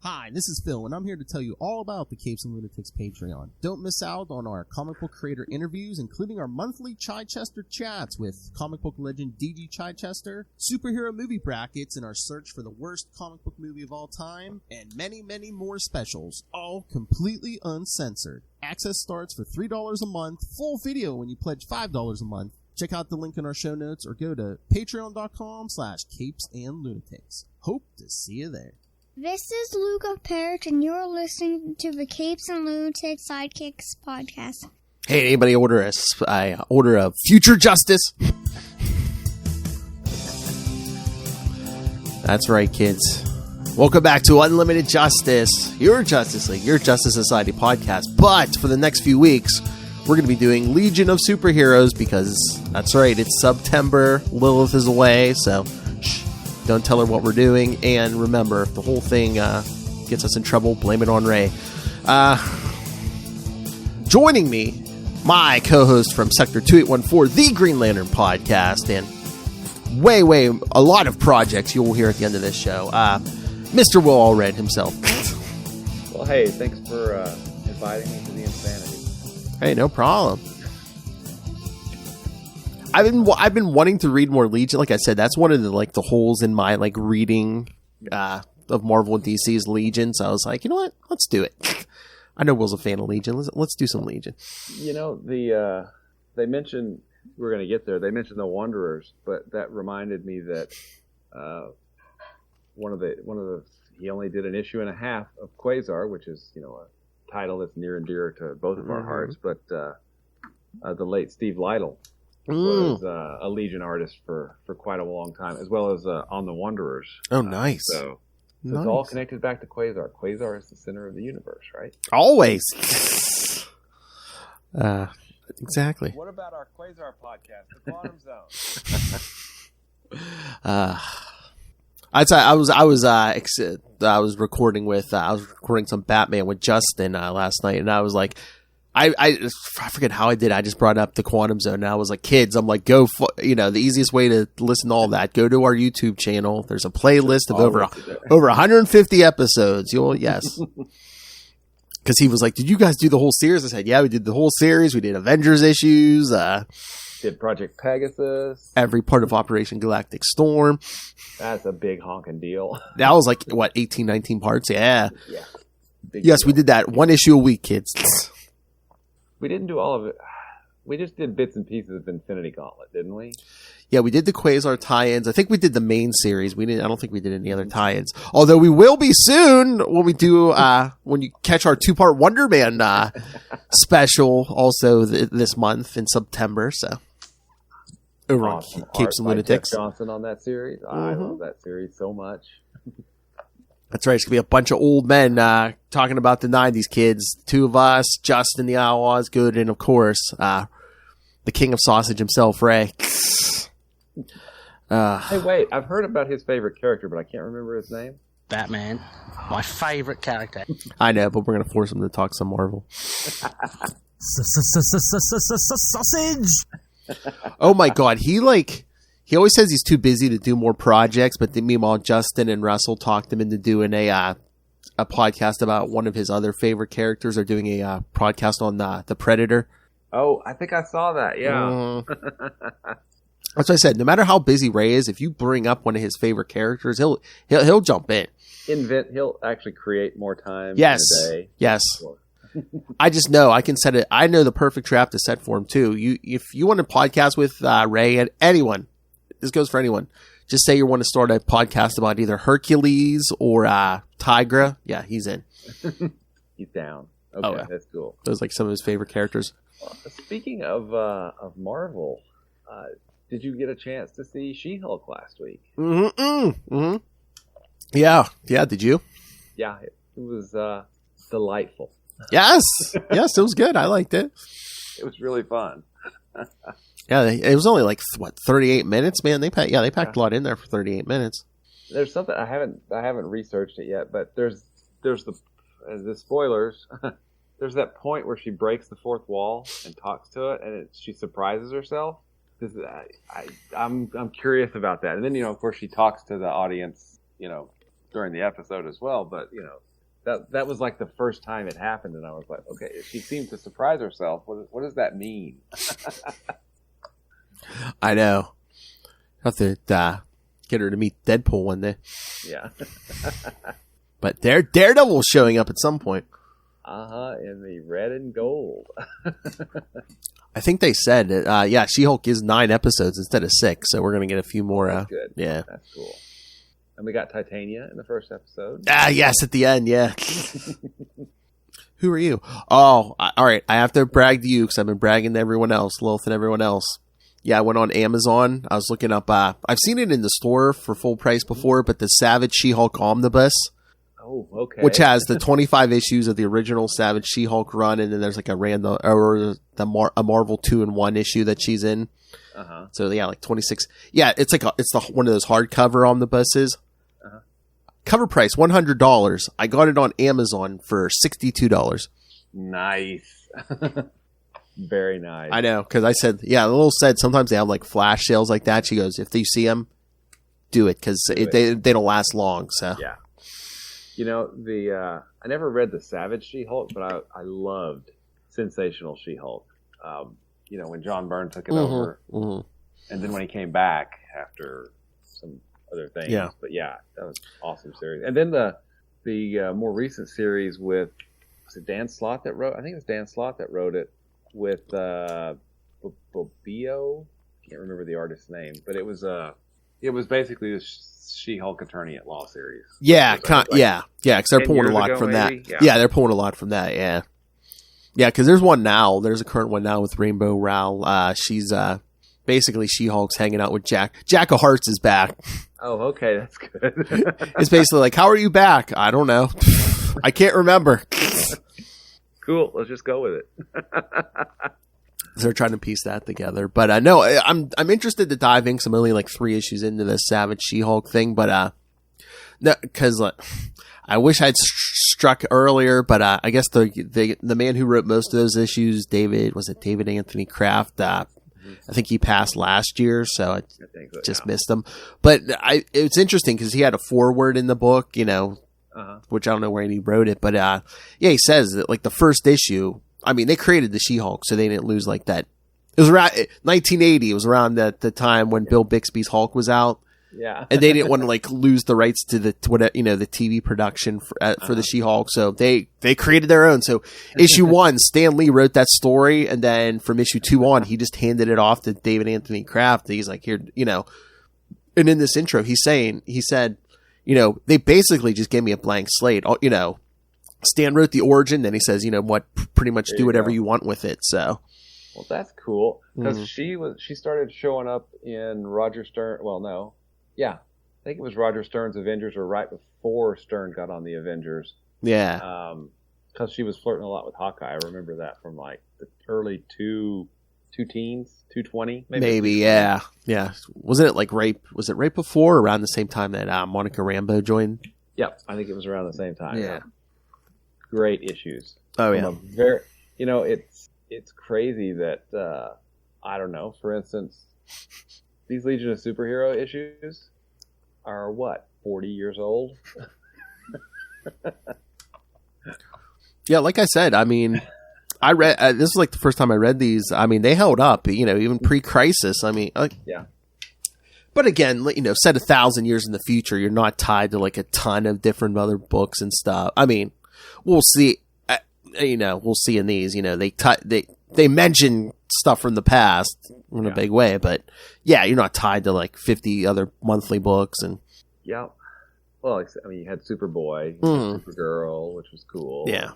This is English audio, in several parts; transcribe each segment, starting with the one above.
Hi, this is Phil, and I'm here to tell you all about the Capes and Lunatics Patreon. Don't miss out on our comic book creator interviews, including our monthly Chichester chats with comic book legend D.G. Chichester, superhero movie brackets in our search for the worst comic book movie of all time, and many, many more specials, all completely uncensored. Access starts for $3 a month, full video when you pledge $5 a month. Check out the link in our show notes or go to patreon.com/CapesandLunatics. Hope to see you there. This is Luke of Perich, and you're listening to the Capes and Lunatics Sidekicks podcast. Hey, anybody order a Future Justice? That's right, kids. Welcome back to Unlimited Justice, your Justice League, your Justice Society podcast. But for the next few weeks, we're going to be doing Legion of Superheroes because, that's right, it's Sub-tember, Lilith is away, so don't tell her what we're doing. And remember, if the whole thing gets us in trouble, blame it on Ray. Joining me, my co-host from Sector 2814, the Green Lantern podcast, and a lot of projects you will hear at the end of this show, Mr. Will Allred himself. Well, hey, thanks for inviting me to the insanity. Hey, no problem. I've been wanting to read more Legion. Like I said, that's one of the holes in my reading of Marvel and DC's Legion. So I was like, you know what? Let's do it. I know Will's a fan of Legion. Let's do some Legion. You know, they mentioned we're going to get there. They mentioned the Wanderers, but that reminded me that one of the he only did an issue and a half of Quasar, which is a title that's near and dear to both of our hearts. But the late Steve Lytle was a Legion artist for quite a long time, as well as on the Wanderers. Oh, nice. So nice. It's all connected back to Quasar. Quasar is the center of the universe, right? Always. Exactly. What about our Quasar podcast, The Quantum Zone? I'd say I was recording some Batman with Justin last night, and I was like, I forget how I did. I just brought up the Quantum Zone, and I was like, kids, I'm like, the easiest way to listen to all that, go to our YouTube channel. There's a playlist of over 150 episodes. Yes. Because he was like, did you guys do the whole series? I said, yeah, we did the whole series. We did Avengers issues. Did Project Pegasus. Every part of Operation Galactic Storm. That's a big honking deal. That was 18, 19 parts? Yeah. Yes, deal. We did that. One issue a week, kids. We didn't do all of it. We just did bits and pieces of Infinity Gauntlet, didn't we? Yeah, we did the Quasar tie-ins. I think we did the main series. I don't think we did any other tie-ins. Although we will be soon when we do when you catch our 2-part Wonder Man special also this month in September. So over on Capes and Lunatics. Jeff Johnson on that series. I love that series so much. That's right. It's going to be a bunch of old men talking about the 90s kids. Two of us, Justin the Outlaws, good, and of course, the king of sausage himself, Ray. Hey, wait. I've heard about his favorite character, but I can't remember his name. Batman. My favorite character. I know, but we're going to force him to talk some Marvel. Sausage! Oh my god, he always says he's too busy to do more projects, but meanwhile Justin and Russell talked him into doing a podcast about one of his other favorite characters. They're doing a podcast on the Predator. Oh, I think I saw that. Yeah. That's what I said. No matter how busy Ray is, if you bring up one of his favorite characters, he'll jump in. He'll actually create more time. Yes. In a day. Yes. I just know I can set it. I know the perfect trap to set for him too. If you want to podcast with Ray and anyone, this goes for anyone. Just say you want to start a podcast about either Hercules or Tigra. Yeah, he's in. He's down. Okay, That's cool. Those are some of his favorite characters. Speaking of Marvel, did you get a chance to see She-Hulk last week? Mm-hmm. Yeah. Did you? Yeah, it was delightful. Yes, it was good. I liked it. It was really fun. Yeah, it was only 38 minutes, man. They packed a lot in there for 38 minutes. There's something I haven't researched it yet, but there's the spoilers. There's that point where she breaks the fourth wall and talks to it, and she surprises herself. I'm curious about that. And then of course she talks to the audience, during the episode as well. But that was like the first time it happened, and I was like, okay, she seemed to surprise herself. What does that mean? I know. Have to get her to meet Deadpool one day. Yeah. But Daredevil's showing up at some point. In the red and gold. I think they said, She-Hulk is 9 episodes instead of 6, so we're going to get a few more. That's good. Yeah. That's cool. And we got Titania in the first episode. Yes, at the end, yeah. Who are you? Oh, all right. I have to brag to you because I've been bragging to everyone else, Lilith and everyone else. Yeah, I went on Amazon. I was looking up, I've seen it in the store for full price before, but the Savage She-Hulk Omnibus. Oh, okay. Which has the 25 issues of the original Savage She-Hulk run, and then there's like a random, or a Marvel 2-in-1 issue that she's in. Uh-huh. So yeah, like 26. Yeah, it's like one of those hardcover omnibuses. Uh-huh. Cover price $100. I got it on Amazon for $62. Nice. Very nice. I know, because I said, Lil said sometimes they have like flash sales like that. She goes, if you see them, do it because they don't last long. So yeah. You know, I never read the Savage She-Hulk, but I loved Sensational She-Hulk. When John Byrne took it over, and then when he came back after some other things. Yeah. But yeah, that was an awesome series. And then the more recent series with, was it Dan Slott that wrote? I think it was Dan Slott that wrote it with Bobio. Can't remember the artist's name, but it was basically the She-Hulk Attorney at Law series. Yeah, because they're pulling a lot from that. Maybe? Yeah, they're pulling a lot from that. Yeah, because there's one now. There's a current one now with Rainbow Rowell. She's basically She-Hulk's hanging out with Jack. Jack of Hearts is back. Oh, okay, that's good. It's basically like, how are you back? I don't know. I can't remember. Cool. Let's just go with it. So they're trying to piece that together. But no, I'm interested to dive in because I'm only like 3 issues into the Savage She-Hulk thing. But no, because I wish I'd struck earlier. But I guess the man who wrote most of those issues, David Anthony Kraft? I think he passed last year, so I think so, just missed him. But it's interesting because he had a foreword in the book, which I don't know where he wrote it. But he says that like the first issue. I mean, they created the She-Hulk, so they didn't lose like that. It was around 1980. It was around the time when Bill Bixby's Hulk was out. Yeah, and they didn't want to like lose the rights to the TV production for the She-Hulk, so they created their own. So issue 1, Stan Lee wrote that story, and then from issue 2 on, he just handed it off to David Anthony Kraft. He's like, here, And in this intro, he said, they basically just gave me a blank slate. Stan wrote the origin, then he says, pretty much do whatever you want with it. So, well, that's cool because she started showing up in Roger Stern. Well, no, I think it was Roger Stern's Avengers, or right before Stern got on the Avengers. Yeah, because she was flirting a lot with Hawkeye. I remember that from like the early two teens, 220, maybe. Yeah. Wasn't it like Was it right before, or around the same time that Monica Rambeau joined? Yep, I think it was around the same time. Yeah. Great issues. Oh yeah. It's crazy that I don't know. For instance, these Legion of Superhero issues are what, 40 years old? Yeah, like I said, I mean, I read this was like the first time I read these. I mean, they held up, even pre-crisis. I mean, yeah. But again, set 1,000 years in the future, you're not tied to like a ton of different other books and stuff. I mean, we'll see. We'll see in these. They mention stuff from the past in a big way, but yeah, you're not tied to like 50 other monthly books and. Yeah. Well, I mean, you had Superboy, Supergirl, which was cool. Yeah.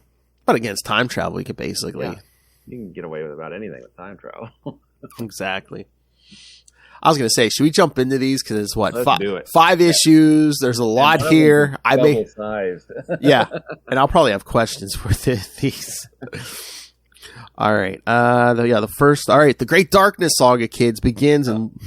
But again, it's time travel. You could basically. Yeah. You can get away with about anything with time travel. Exactly. I was going to say, should we jump into these? Because it's what? Let's do it. 5 issues. There's a lot here. Double-sized. Yeah. And I'll probably have questions for these. All right. The first. All right. The Great Darkness Saga, kids, begins. And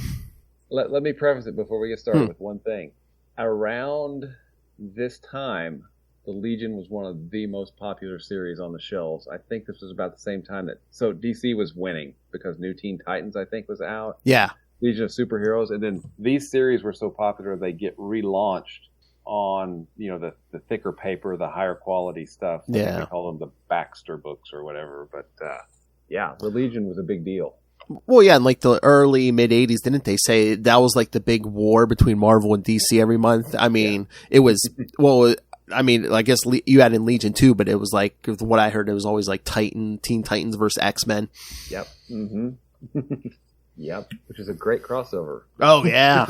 let me preface it before we get started with one thing. Around this time, the Legion was one of the most popular series on the shelves. I think this was about the same time so DC was winning because New Teen Titans, I think, was out. Yeah. Legion of Superheroes, and then these series were so popular they get relaunched on, the thicker paper, the higher quality stuff. I think we call them the Baxter books or whatever. But the Legion was a big deal. Well, yeah, in like the early mid '80s, didn't they say that was like the big war between Marvel and DC every month? I mean, it was I mean, I guess you had in Legion too, but it was like what I heard. It was always like Teen Titans versus X-Men. Yep. Mm-hmm. Yep. Which is a great crossover. Oh yeah.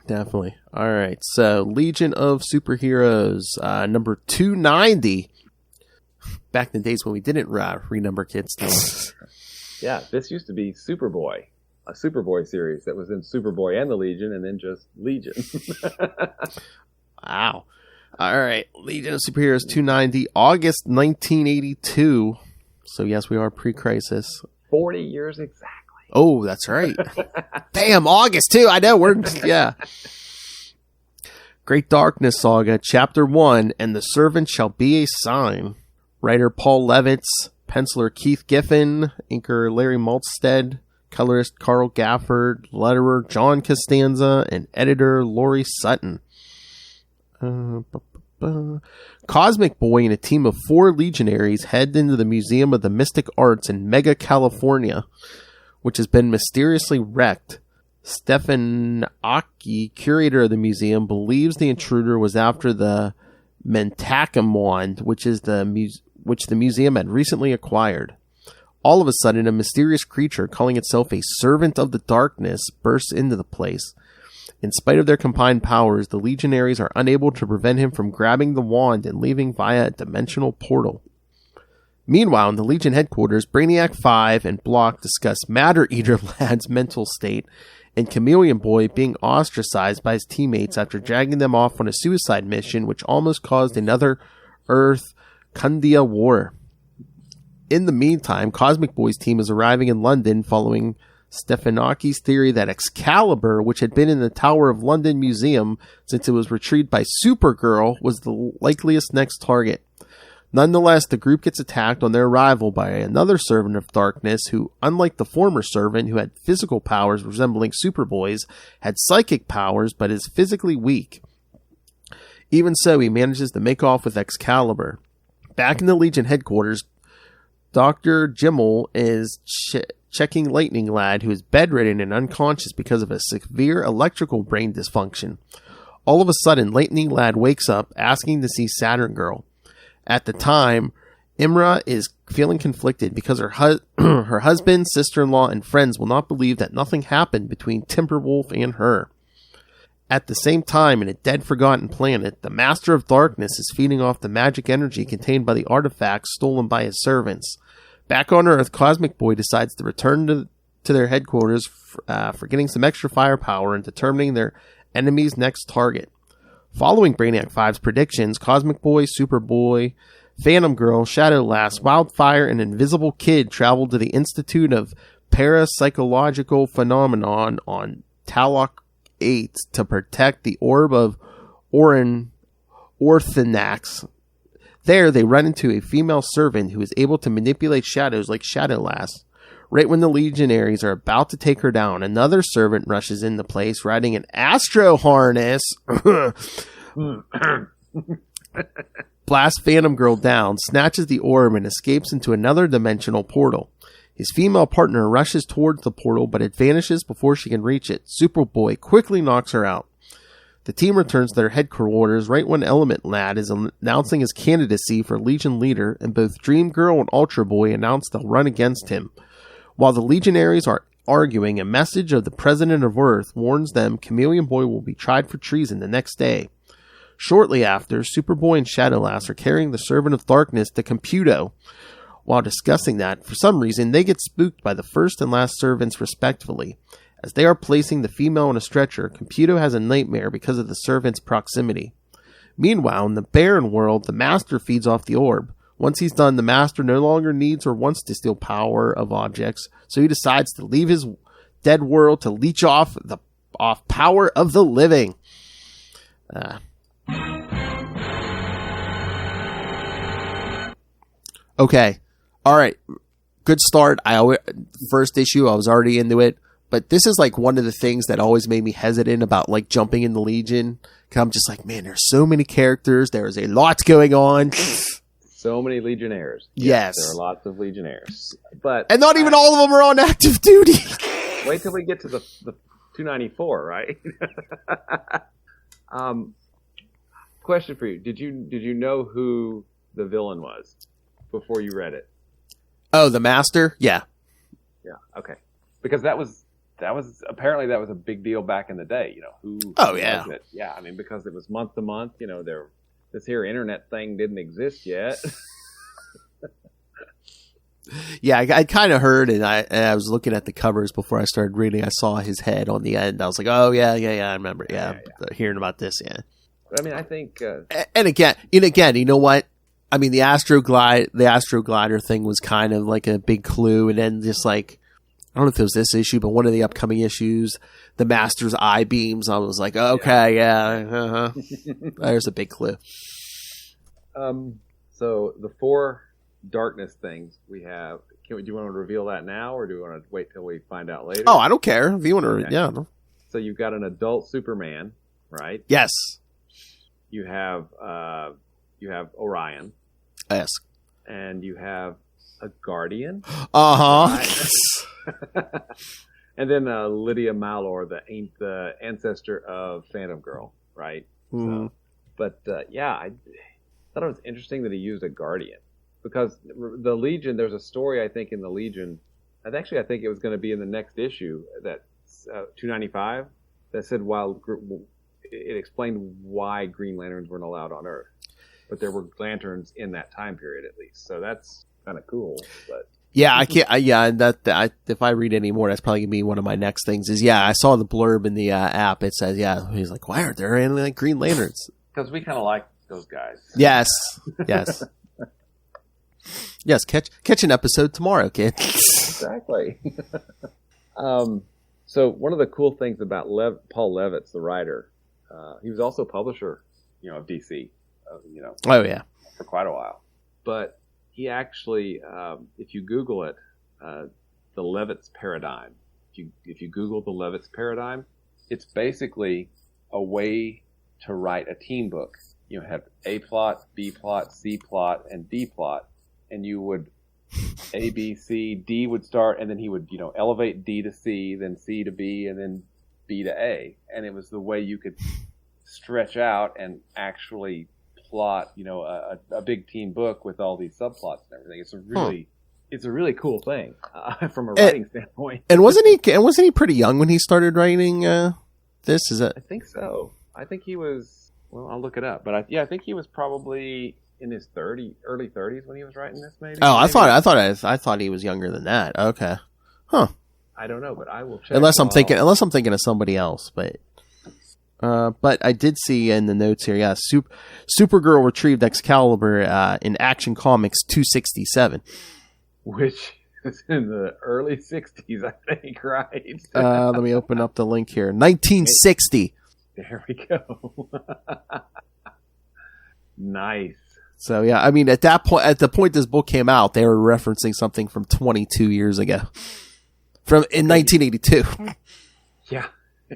Definitely. All right. So Legion of Superheroes, number 290. Back in the days when we didn't renumber kids. Yeah, this used to be Superboy, a Superboy series that was in Superboy and the Legion, and then just Legion. Wow. All right. Legion of Superheroes 290, August 1982. So, yes, we are pre-crisis. 40 years exactly. Oh, that's right. Damn, August, too. I know. Yeah. Great Darkness Saga, Chapter 1, And the Servant Shall Be a Sign. Writer Paul Levitz, penciler Keith Giffen, inker Larry Maltstead, colorist Carl Gafford, letterer John Costanza, and editor Laurie Sutton. Cosmic Boy and a team of 4 legionaries head into the Museum of the Mystic Arts in Mega, California, which has been mysteriously wrecked. Stefan Aki, curator of the museum, believes the intruder was after the Mentacum wand, which the museum had recently acquired. All of a sudden, a mysterious creature calling itself a Servant of the Darkness bursts into the place. In spite of their combined powers, the legionaries are unable to prevent him from grabbing the wand and leaving via a dimensional portal. Meanwhile, in the Legion headquarters, Brainiac 5 and Block discuss Matter Eater Lad's mental state and Chameleon Boy being ostracized by his teammates after dragging them off on a suicide mission which almost caused another Earth Kundia war. In the meantime, Cosmic Boy's team is arriving in London following Stefanaki's theory that Excalibur, which had been in the Tower of London Museum since it was retrieved by Supergirl, was the likeliest next target. Nonetheless, the group gets attacked on their arrival by another Servant of Darkness who, unlike the former Servant who had physical powers resembling Superboy's, had psychic powers but is physically weak. Even so, he manages to make off with Excalibur. Back in the Legion headquarters, Dr. Jimmel is checking Lightning Lad, who is bedridden and unconscious because of a severe electrical brain dysfunction. All of a sudden, Lightning Lad wakes up, asking to see Saturn Girl. At the time, Imra is feeling conflicted because her husband, sister-in-law, and friends will not believe that nothing happened between Timberwolf and her. At the same time, in a dead forgotten planet, the Master of Darkness is feeding off the magic energy contained by the artifacts stolen by his servants. Back on Earth, Cosmic Boy decides to return to their headquarters for getting some extra firepower and determining their enemy's next target. Following Brainiac 5's predictions, Cosmic Boy, Superboy, Phantom Girl, Shadowlass, Wildfire, and Invisible Kid travel to the Institute of Parapsychological Phenomenon on Talok 8 to protect the Orb of Orthanax. There, they run into a female servant who is able to manipulate shadows like Shadowlass. Right when the legionaries are about to take her down, another servant rushes into place riding an astro harness. Blasts Phantom Girl down, snatches the orb, and escapes into another dimensional portal. His female partner rushes towards the portal, but it vanishes before she can reach it. Superboy quickly knocks her out. The team returns to their headquarters right when Element Lad is announcing his candidacy for Legion leader, and both Dream Girl and Ultra Boy announce they'll run against him. While the legionaries are arguing, a message of the President of Earth warns them Chameleon Boy will be tried for treason the next day. Shortly after, Superboy and Shadowlass are carrying the Servant of Darkness to Computo. While discussing that, for some reason, they get spooked by the first and last servants respectively. As they are placing the female on a stretcher, Computo has a nightmare because of the servant's proximity. Meanwhile, in the barren world, the Master feeds off the orb. Once he's done, the Master no longer needs or wants to steal power of objects, so he decides to leave his dead world to leech off power of the living. Okay. All right. Good start. First issue, I was already into it, But this is like one of the things that always made me hesitant about like jumping in the Legion. Cause I'm just like, man, there's so many characters. There is a lot going on. So many Legionnaires. Yes. There are lots of Legionnaires. And not even all of them are on active duty. Wait till we get to the 294, right? Question for you. Did you know who the villain was before you read it? Oh, the Master? Yeah. Yeah, okay. Because that was apparently that was a big deal back in the day, who Oh, yeah. was it? Yeah, I mean, because it was month to month, this here internet thing didn't exist yet. Yeah, I kind of heard, and I was looking at the covers before I started reading. I saw his head on the end. I was like, oh, yeah, I remember. Yeah. Hearing about this, yeah. But, I mean, I think... And again, you know what? I mean, the Astroglider thing was kind of like a big clue, and then just like, I don't know if it was this issue, but one of the upcoming issues, the Master's eye beams, I was like, okay, yeah. There's a big clue. So the 4 darkness things we have, do you want to reveal that now, or do you want to wait till we find out later? Oh, I don't care. If you want to, okay. Yeah. So you've got an adult Superman, right? Yes. You have Orion. Yes. And you have a Guardian. Uh-huh. And then Lydia Malor, the ancestor of Phantom Girl, right? Mm-hmm. So, but I thought it was interesting that he used a Guardian, because the Legion, there's a story I think in the Legion, I think it was going to be in the next issue, that 295, that said it explained why Green Lanterns weren't allowed on Earth, but there were lanterns in that time period at least. So that's kind of cool. But yeah, I can't. If I read any more, that's probably gonna be one of my next things. I saw the blurb in the app. It says, he's like, why aren't there any like Green Lanterns? Because we kind of like those guys. Yes. Yes. Catch an episode tomorrow, kid. Exactly. So one of the cool things about Paul Levitz, the writer, he was also publisher, of DC, Oh yeah, for quite a while. But he actually, if you Google it, the Levitz paradigm. If you Google the Levitz paradigm, it's basically a way to write a team book. You have A plot, B plot, C plot, and D plot, and you would A, B, C, D would start, and then he would, elevate D to C, then C to B, and then B to A. And it was the way you could stretch out and actually plot, a big team book with all these subplots and everything. It's a really cool thing from a writing standpoint. And wasn't he pretty young when he started writing this? Is that? I think so. I think he was. Well, I'll look it up, but I think he was probably in his early 30s when he was writing this. Maybe. Oh, maybe. I thought he was younger than that. Okay. Huh. I don't know, but I will check. Unless I'm thinking of somebody else, but I did see in the notes here, Supergirl retrieved Excalibur in Action Comics 267, which is in the early 60s, I think, right? Let me open up the link here. 1960. There we go. Nice. So yeah, I mean, at the point this book came out, they were referencing something from 22 years ago, in 1982. Yeah,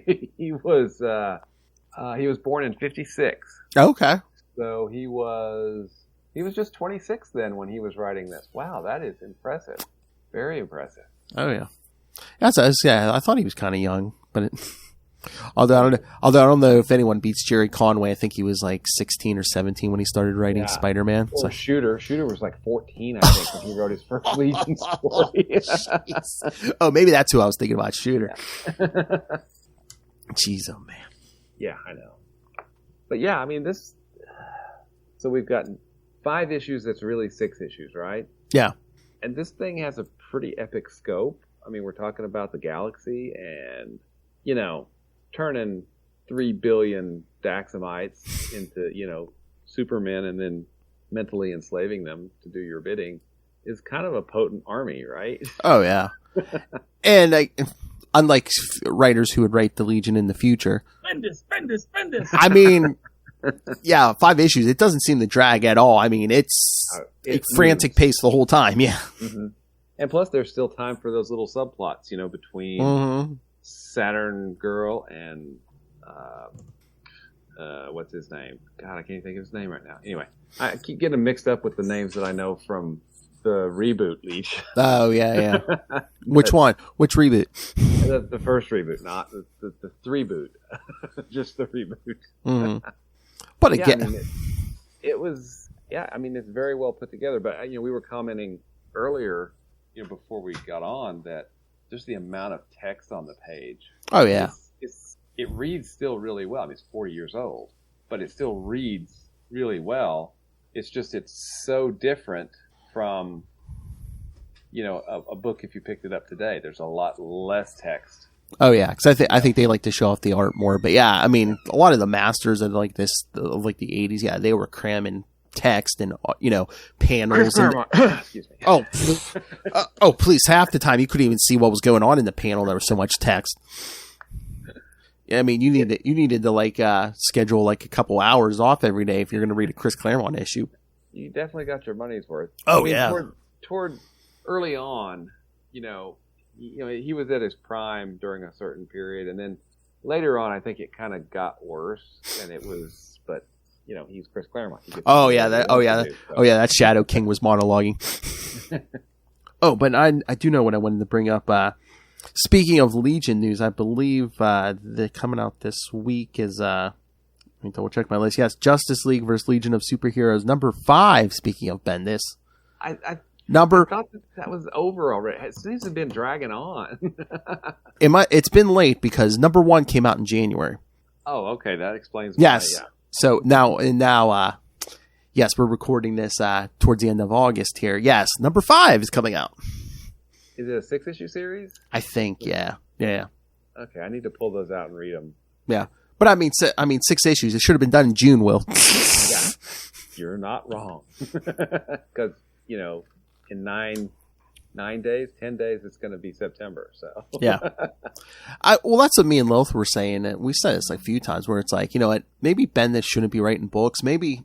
he was born in 56. Okay. So he was just 26 then when he was writing this. Wow, that is impressive. Very impressive. Oh yeah. I thought he was kind of young, but although I don't know if anyone beats Jerry Conway. I think he was like 16 or 17 when he started writing Spider-Man. Or Shooter was like 14, I think, when he wrote his first Legion story. Oh, maybe that's who I was thinking about, Shooter. Yeah. Jeez, oh man. Yeah, I know. But yeah, I mean this. So we've got 5 issues. That's really 6 issues, right? Yeah. And this thing has a pretty epic scope. I mean, we're talking about the galaxy, and turning 3 billion Daxamites into Supermen, and then mentally enslaving them to do your bidding is kind of a potent army, right? Oh yeah. And unlike writers who would write the Legion in the future, spend this. I mean, yeah, 5 issues. It doesn't seem to drag at all. I mean, it's frantic pace the whole time. Yeah. Mm-hmm. And plus, there's still time for those little subplots, between Saturn Girl and what's his name? God, I can't think of his name right now. Anyway, I keep getting mixed up with the names that I know from the reboot, Leech. Oh, yeah. Which one? Which reboot? The first reboot, not the reboot. Just the reboot. Mm-hmm. But again... Yeah, it was... Yeah, I mean, it's very well put together. But, we were commenting earlier, before we got on, that just the amount of text on the page. Oh, yeah. It reads still really well. I mean, it's 40 years old, but it still reads really well. It's just, it's so different from, a book if you picked it up today. There's a lot less text. Oh, yeah, because I think they like to show off the art more. But, yeah, I mean, a lot of the masters of, like, the 80s, yeah, they were cramming text and, panels. Excuse me. Oh, please, half the time you couldn't even see what was going on in the panel. There was so much text. I mean, you needed to schedule like a couple hours off every day if you're going to read a Chris Claremont issue. You definitely got your money's worth. Oh, yeah. Toward early on, he was at his prime during a certain period, and then later on, I think it kind of got worse, and it was, but he's Chris Claremont. That Shadow King was monologuing. But I do know what I wanted to bring up. Speaking of Legion news, I believe the coming out this week is let me double check my list. Yes, Justice League versus Legion of Superheroes number 5. Speaking of Bendis, I thought that was over already. It seems to have been dragging on. It's been late because number 1 came out in January. Oh, okay, that explains. Yes. Why, yeah. So now, yes, we're recording this towards the end of August here. Yes, number 5 is coming out. Is it a 6-issue series? I think, yeah. Okay, I need to pull those out and read them. Yeah, but I mean 6 issues. It should have been done in June, Will. Yeah, you're not wrong. Because in 9 days, 10 days, it's going to be September. So yeah. Well, that's what me and Loth were saying. And we said this a few times where it's like, maybe Bendis shouldn't be writing books. Maybe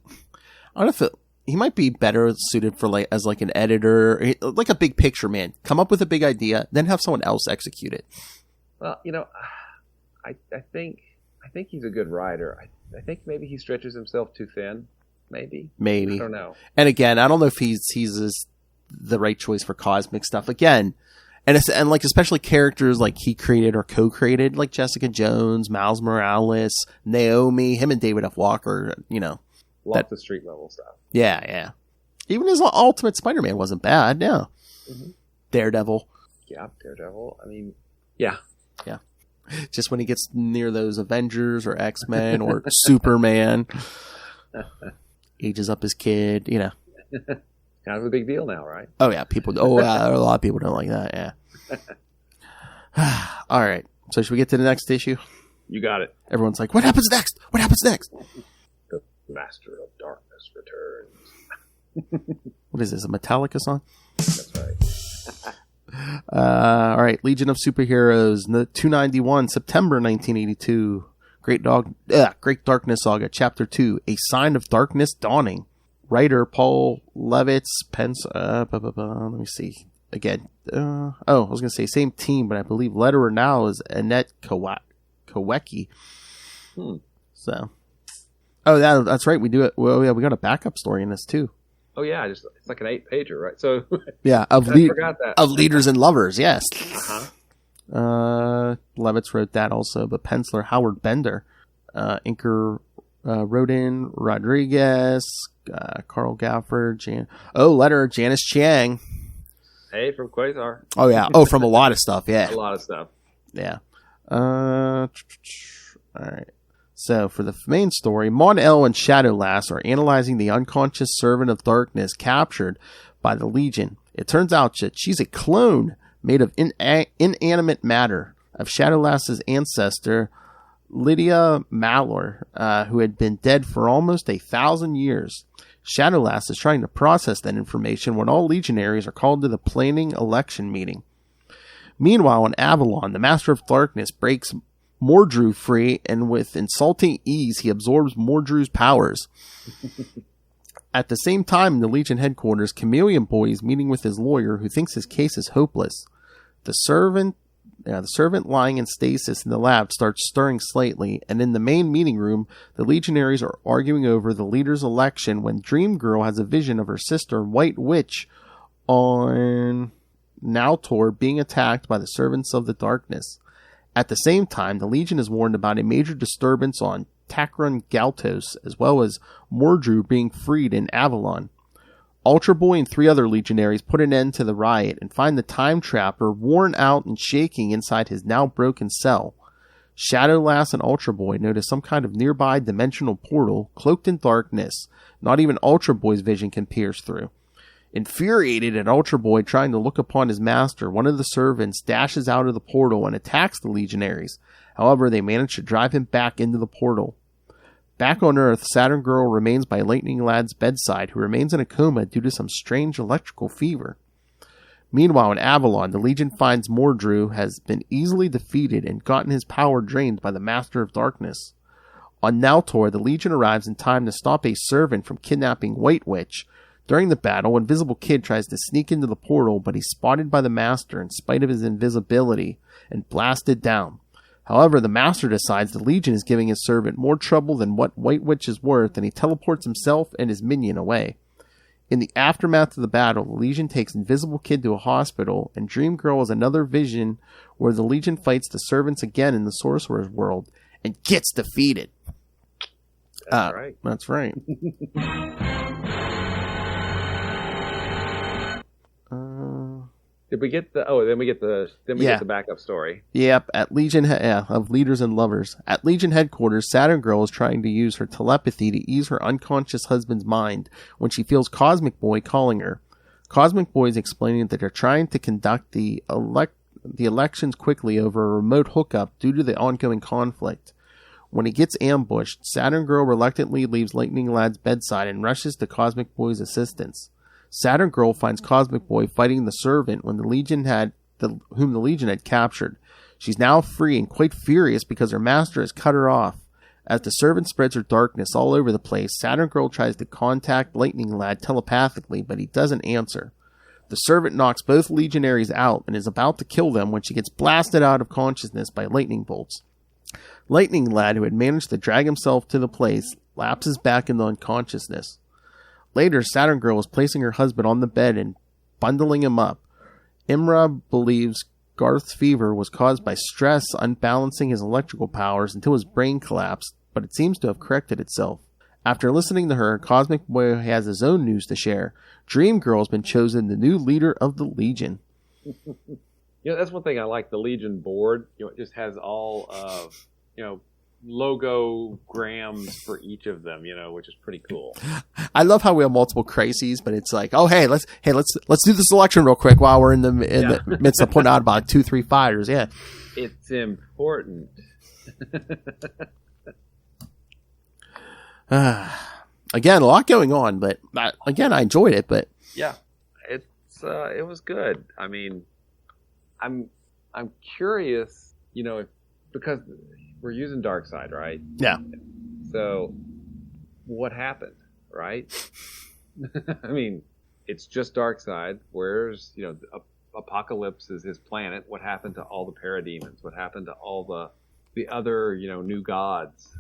I don't know if he might be better suited for as an editor, like a big picture man. Come up with a big idea, then have someone else execute it. Well, I think he's a good writer. I think maybe he stretches himself too thin. Maybe. I don't know. And again, I don't know if he's the right choice for cosmic stuff. Again, and especially characters like he created or co-created, like Jessica Jones, Miles Morales, Naomi, him and David F. Walker. Lots of street level stuff. Yeah. Even his Ultimate Spider-Man wasn't bad. Yeah. Mm-hmm. Daredevil. Yeah, Daredevil. I mean, yeah. Just when he gets near those Avengers or X-Men or Superman, ages up his kid. Kind of a big deal now, right? Oh yeah, people. Oh, a lot of people don't like that. Yeah. All right. So should we get to the next issue? You got it. Everyone's like, "What happens next? What happens next?" The Master of Darkness returns. What is this? A Metallica song? That's right. All right. Legion of Superheroes 291, September 1982. Great Darkness Saga, Chapter 2, A Sign of Darkness Dawning. Writer Paul Levitz, let me see again. I was going to say same team, but I believe letterer now is Annette Kowecki. So, that's right. We do it. Well, yeah, we got a backup story in this too. Oh yeah, it's like an 8-pager, right? So yeah, I forgot that. Of leaders and lovers. Yes. Uh-huh. Levitz wrote that also, but penciler Howard Bender, inker Rodin Rodriguez, Carl Gafford, letterer Janice Chiang. Hey, from Quasar. Oh yeah. From a lot of stuff. Yeah. A lot of stuff. Yeah. All right. So, for the main story, Mon-El and Shadowlass are analyzing the unconscious servant of darkness captured by the Legion. It turns out that she's a clone made of inanimate matter of Shadowlass's ancestor, Lydia Malor, who had been dead for almost 1,000 years. Shadowlass is trying to process that information when all Legionaries are called to the planning election meeting. Meanwhile, in Avalon, the Master of Darkness breaks Mordru free, and with insulting ease, he absorbs Mordru's powers. At the same time, in the Legion headquarters, Chameleon Boy is meeting with his lawyer, who thinks his case is hopeless. The servant The servant lying in stasis in the lab starts stirring slightly, and in the main meeting room, the Legionaries are arguing over the leader's election when Dream Girl has a vision of her sister, White Witch, on Naltor being attacked by the servants of the darkness. At the same time, the Legion is warned about a major disturbance on Takron Galtos, as well as Mordru being freed in Avalon. Ultra Boy and 3 other Legionaries put an end to the riot and find the Time Trapper worn out and shaking inside his now broken cell. Shadowlass and Ultra Boy notice some kind of nearby dimensional portal cloaked in darkness not even Ultra Boy's vision can pierce through. Infuriated at Ultra Boy trying to look upon his master, one of the servants dashes out of the portal and attacks the Legionaries. However, they manage to drive him back into the portal. Back on Earth, Saturn Girl remains by Lightning Lad's bedside, who remains in a coma due to some strange electrical fever. Meanwhile, in Avalon, the Legion finds Mordru has been easily defeated and gotten his power drained by the Master of Darkness. On Naltor, the Legion arrives in time to stop a servant from kidnapping White Witch. During the battle, Invisible Kid tries to sneak into the portal, but he's spotted by the Master in spite of his invisibility and blasted down. However, the Master decides the Legion is giving his servant more trouble than what White Witch is worth, and he teleports himself and his minion away. In the aftermath of the battle, the Legion takes Invisible Kid to a hospital, and Dream Girl has another vision where the Legion fights the servants again in the Sorcerer's world and gets defeated. That's right. That's right. Did we get the? Oh, then we get the backup story. Yep, at Legion of Leaders and Lovers. At Legion headquarters, Saturn Girl is trying to use her telepathy to ease her unconscious husband's mind when she feels Cosmic Boy calling her. Cosmic Boy is explaining that they're trying to conduct the elections quickly over a remote hookup due to the ongoing conflict. When he gets ambushed, Saturn Girl reluctantly leaves Lightning Lad's bedside and rushes to Cosmic Boy's assistance. Saturn Girl finds Cosmic Boy fighting the servant whom the Legion had captured. She's now free and quite furious because her master has cut her off. As the servant spreads her darkness all over the place, Saturn Girl tries to contact Lightning Lad telepathically, but he doesn't answer. The servant knocks both Legionaries out and is about to kill them when she gets blasted out of consciousness by lightning bolts. Lightning Lad, who had managed to drag himself to the place, lapses back into unconsciousness. Later, Saturn Girl is placing her husband on the bed and bundling him up. Imra believes Garth's fever was caused by stress unbalancing his electrical powers until his brain collapsed, but it seems to have corrected itself. After listening to her, Cosmic Boy has his own news to share. Dream Girl has been chosen the new leader of the Legion. That's one thing I like. The Legion board, it just has all of, logograms for each of them, which is pretty cool. I love how we have multiple crises, but it's like, let's do this election real quick while we're in the midst of putting out about 2-3 fighters. Yeah, it's important. Again, a lot going on, but I enjoyed it. But yeah, it was good. I mean, I'm curious, because we're using Darkseid, right? Yeah. So, what happened, right? I mean, it's just Darkseid. Where's, Apocalypse is his planet. What happened to all the parademons? What happened to all the other, new gods,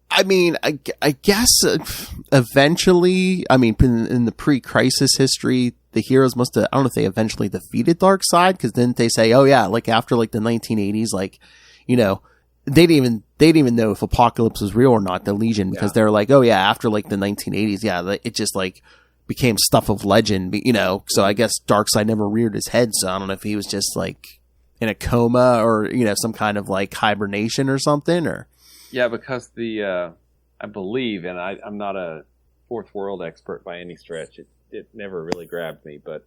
I mean, I guess eventually, in the pre-crisis history, the heroes must have, I don't know if they eventually defeated Darkseid, because didn't they say, after the 1980s, they didn't even know if Apocalypse was real or not, the Legion, because they were like, after the 1980s, it just became stuff of legend, so I guess Darkseid never reared his head, so I don't know if he was just in a coma or, some kind of hibernation or something, or... Yeah, because I believe, and I'm not a fourth world expert by any stretch, it never really grabbed me, but...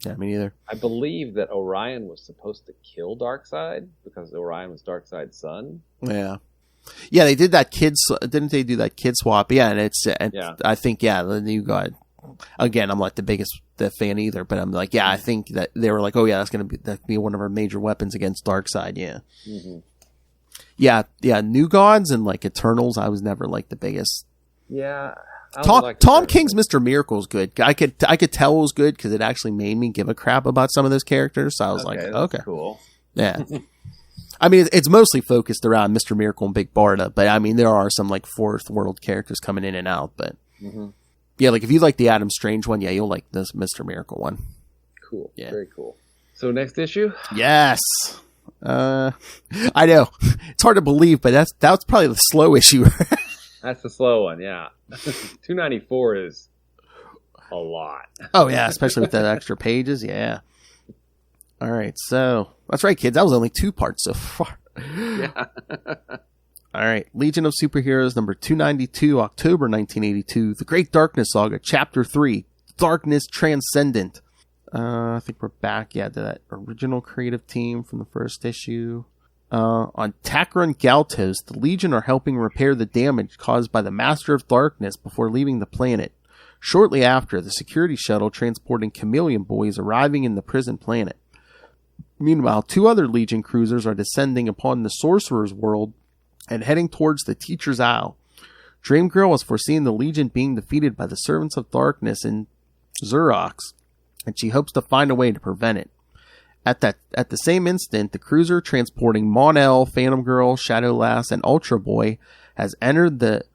yeah, me neither. I believe that Orion was supposed to kill Darkseid because Orion was Darkseid's son. Yeah. Yeah, they did that didn't they do that kid swap? Yeah, I think, the new god, again, I'm not the biggest fan either, but I'm like, I think that they were like, that's going to be one of our major weapons against Darkseid, yeah. Mm-hmm. Yeah, New Gods and Eternals, I was never the biggest. Yeah, Tom King's Mr. Miracle is good. I could tell it was good because it actually made me give a crap about some of those characters. So I was like, okay, cool. Yeah. I mean, it's mostly focused around Mr. Miracle and Big Barda, but I mean, there are some like fourth world characters coming in and out. But yeah, like if you like the Adam Strange one, yeah, you'll like this Mr. Miracle one. Cool. Yeah. Very cool. So next issue? Yes. I know it's hard to believe, but that's probably the slow issue. That's the slow one. Yeah. 294 is a lot. Oh yeah, especially with the extra pages. Yeah. All right, so that's right, kids. That was only 2 parts so far. Yeah. All right, Legion of Superheroes number 292, October 1982, The Great Darkness Saga, Chapter 3, Darkness Transcendent. I think we're back, to that original creative team from the first issue. On Takran Galtos, the Legion are helping repair the damage caused by the Master of Darkness before leaving the planet. Shortly after, the security shuttle transporting Chameleon Boy is arriving in the prison planet. Meanwhile, 2 other Legion cruisers are descending upon the Sorcerer's World and heading towards the Teacher's Isle. Dreamgirl has foreseen the Legion being defeated by the Servants of Darkness in Xerox, and she hopes to find a way to prevent it. At the same instant, the cruiser transporting Mon-El, Phantom Girl, Shadow Lass, and Ultra Boy has entered the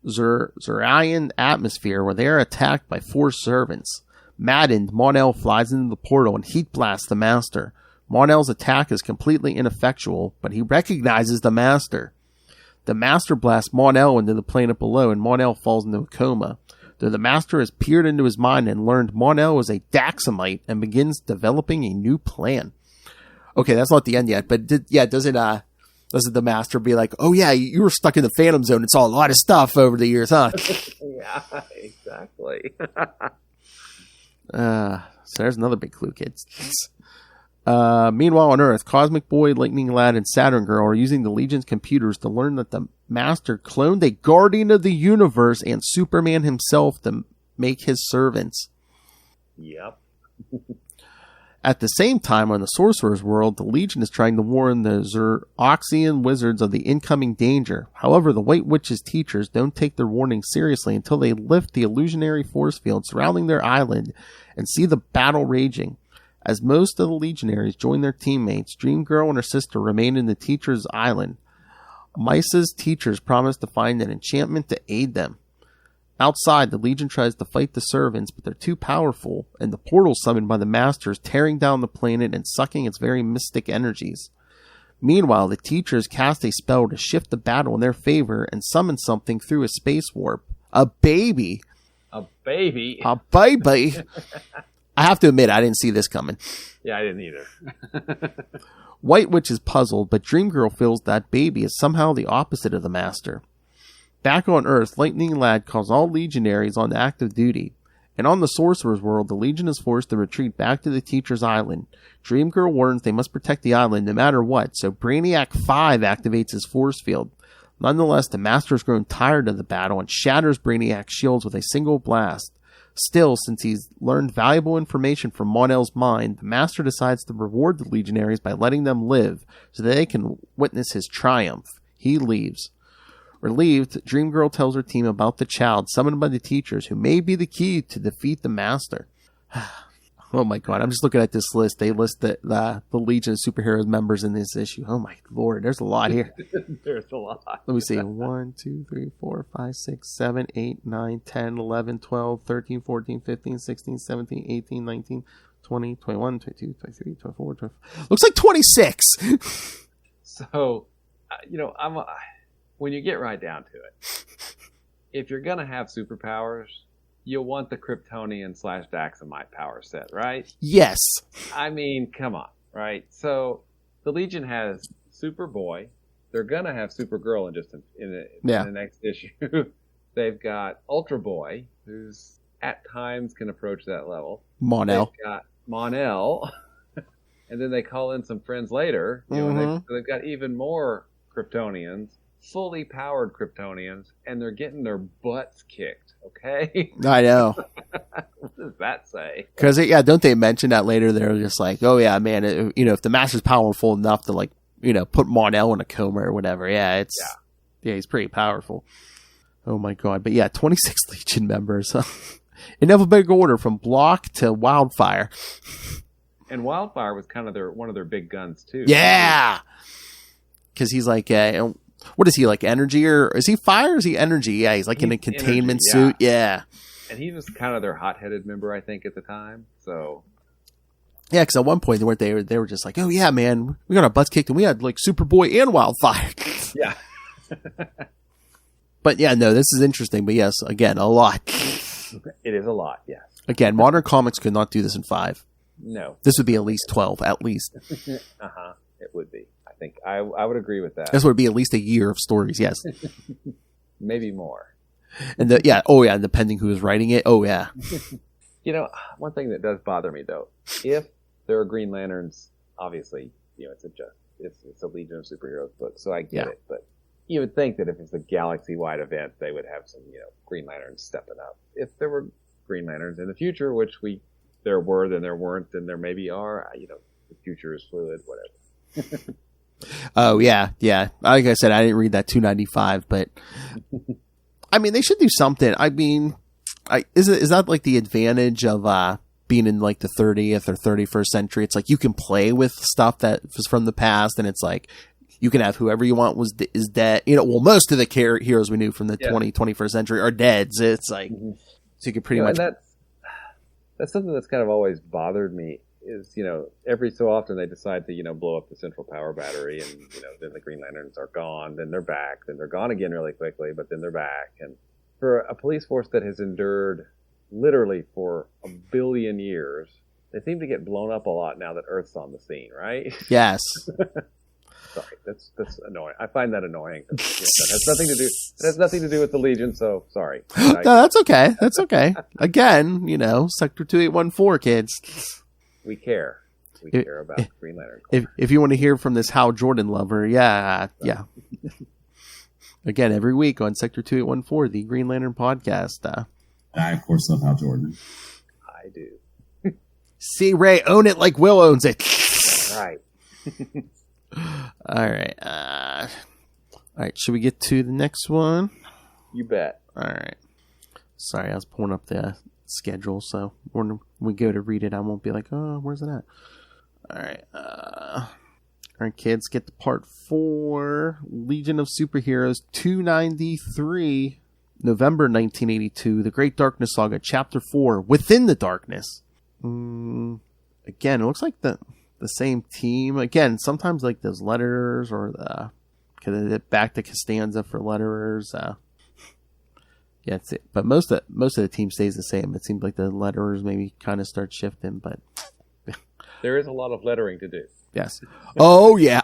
Zurian atmosphere where they are attacked by 4 servants. Maddened, Mon-El flies into the portal and heat blasts the Master. Mon-El's attack is completely ineffectual, but he recognizes the Master. The Master blasts Mon-El into the planet below, and Mon-El falls into a coma. Though the Master has peered into his mind and learned Mon-El is a Daxamite and begins developing a new plan. Okay, that's not the end yet, but doesn't the Master be like, oh yeah, you were stuck in the Phantom Zone and saw a lot of stuff over the years, huh? Yeah, exactly. So there's another big clue, kids. Meanwhile on Earth, Cosmic Boy, Lightning Lad, and Saturn Girl are using the Legion's computers to learn that the Master cloned a Guardian of the Universe and Superman himself to make his servants. Yep. At the same time, on the Sorcerer's World, the Legion is trying to warn the Xeroxian wizards of the incoming danger. However, the White Witch's teachers don't take their warning seriously until they lift the illusionary force field surrounding their island and see the battle raging. As most of the Legionaries join their teammates, Dreamgirl and her sister remain in the Teacher's Island. Misa's teachers promise to find an enchantment to aid them. Outside, the Legion tries to fight the servants, but they're too powerful, and the portal summoned by the Master is tearing down the planet and sucking its very mystic energies. Meanwhile, the teachers cast a spell to shift the battle in their favor and summon something through a space warp. A baby! A baby? A baby! I have to admit, I didn't see this coming. Yeah, I didn't either. White Witch is puzzled, but Dreamgirl feels that baby is somehow the opposite of the Master. Back on Earth, Lightning Lad calls all Legionaries on active duty, and on the Sorcerer's World, the Legion is forced to retreat back to the Teacher's Island. Dreamgirl warns they must protect the island no matter what, so Brainiac 5 activates his force field. Nonetheless, the Master has grown tired of the battle and shatters Brainiac's shields with a single blast. Still, since he's learned valuable information from Mon-El's mind, the Master decides to reward the Legionaries by letting them live so that they can witness his triumph. He leaves. Relieved, Dreamgirl tells her team about the child summoned by the teachers who may be the key to defeat the Master. Oh my god, I'm just looking at this list. They list the Legion of Superheroes members in this issue. Oh my lord, there's a lot here. There's a lot. Let me see. 1, 2, 3, 4, 5, 6, 7, 8, 9, 10, 11, 12, 13, 14, 15, 16, 17, 18, 19, 20, 21, 22, 23, 24, 25. Looks like 26. So, when you get right down to it, if you're going to have superpowers, you'll want the Kryptonian / Daxamite power set, right? Yes. I mean, come on, right? So the Legion has Superboy. They're gonna have Supergirl in the next issue. They've got Ultra Boy, who's at times can approach that level. Mon-El. They've got Mon-El, and then they call in some friends later. They've got even more Kryptonians, fully powered Kryptonians, and they're getting their butts kicked. Okay. I know. What does that say? Because don't they mention that later? They're just like, oh yeah, man, if the Master's powerful enough to put Mon-El in a coma or whatever, he's pretty powerful. Oh my god. But yeah, 26 Legion members. In alphabetical order from Block to Wildfire. And Wildfire was kind of one of their big guns too. Yeah! Because he's like, what is he, like energy, or is he fire or is he energy? Yeah, he's like in a containment suit. Yeah. And he was kind of their hot-headed member, I think, at the time. So yeah, because at one point they were just like, oh yeah, man, we got our butts kicked and we had like Superboy and Wildfire. Yeah. But yeah, no, this is interesting. But yes, again, a lot. It is a lot, yes. Again, modern comics could not do this in 5. No. This would be at least 12, at least. Uh-huh. It would be. I think I would agree with that. This would be at least a year of stories, yes. Maybe more. And depending who is writing it, oh yeah. You know, one thing that does bother me though, if there are Green Lanterns, obviously, you know, it's a Legion of Superheroes book, so I get it. But you would think that if it's a galaxy-wide event, they would have some, you know, Green Lanterns stepping up. If there were Green Lanterns in the future, which there were, then there weren't, then there maybe are. You know, the future is fluid, whatever. Oh yeah. Like I said, I didn't read that 295, but I mean, they should do something. I mean, is that like the advantage of being in like the 30th or 31st century? It's like you can play with stuff that was from the past, and it's like you can have whoever you want is dead. You know, well, most of the heroes we knew from the 21st century are dead. So it's like so you can pretty much. And that's something that's kind of always bothered me. Is, you know, every so often they decide to, you know, blow up the central power battery, and, you know, then the Green Lanterns are gone, then they're back, then they're gone again really quickly, but then they're back. And for a police force that has endured literally for 1 billion years, they seem to get blown up a lot now that Earth's on the scene, right? Yes. Sorry, that's annoying. I find that annoying. That has nothing to do with the Legion, so sorry. No, that's okay. That's okay. Again, you know, Sector 2814, kids. We care. We care about Green Lantern. If you want to hear from this Hal Jordan lover, yeah. Again, every week on Sector 2814, the Green Lantern podcast. I, of course, love Hal Jordan. I do. See, Ray, own it like Will owns it. Right. All right. Should we get to the next one? You bet. All right. Sorry, I was pulling up the schedule, so when we go to read it, I won't be like, oh, where's it at? All right, kids, get to part 4, Legion of Superheroes 293, November 1982, The Great Darkness Saga, Chapter 4, Within the Darkness. Again, it looks like the same team. Again, sometimes like those letterers or back to Costanza for letterers. Yeah, but most of the team stays the same. It seems like the letterers maybe kind of start shifting, but there is a lot of lettering to do. Yes. Oh yeah.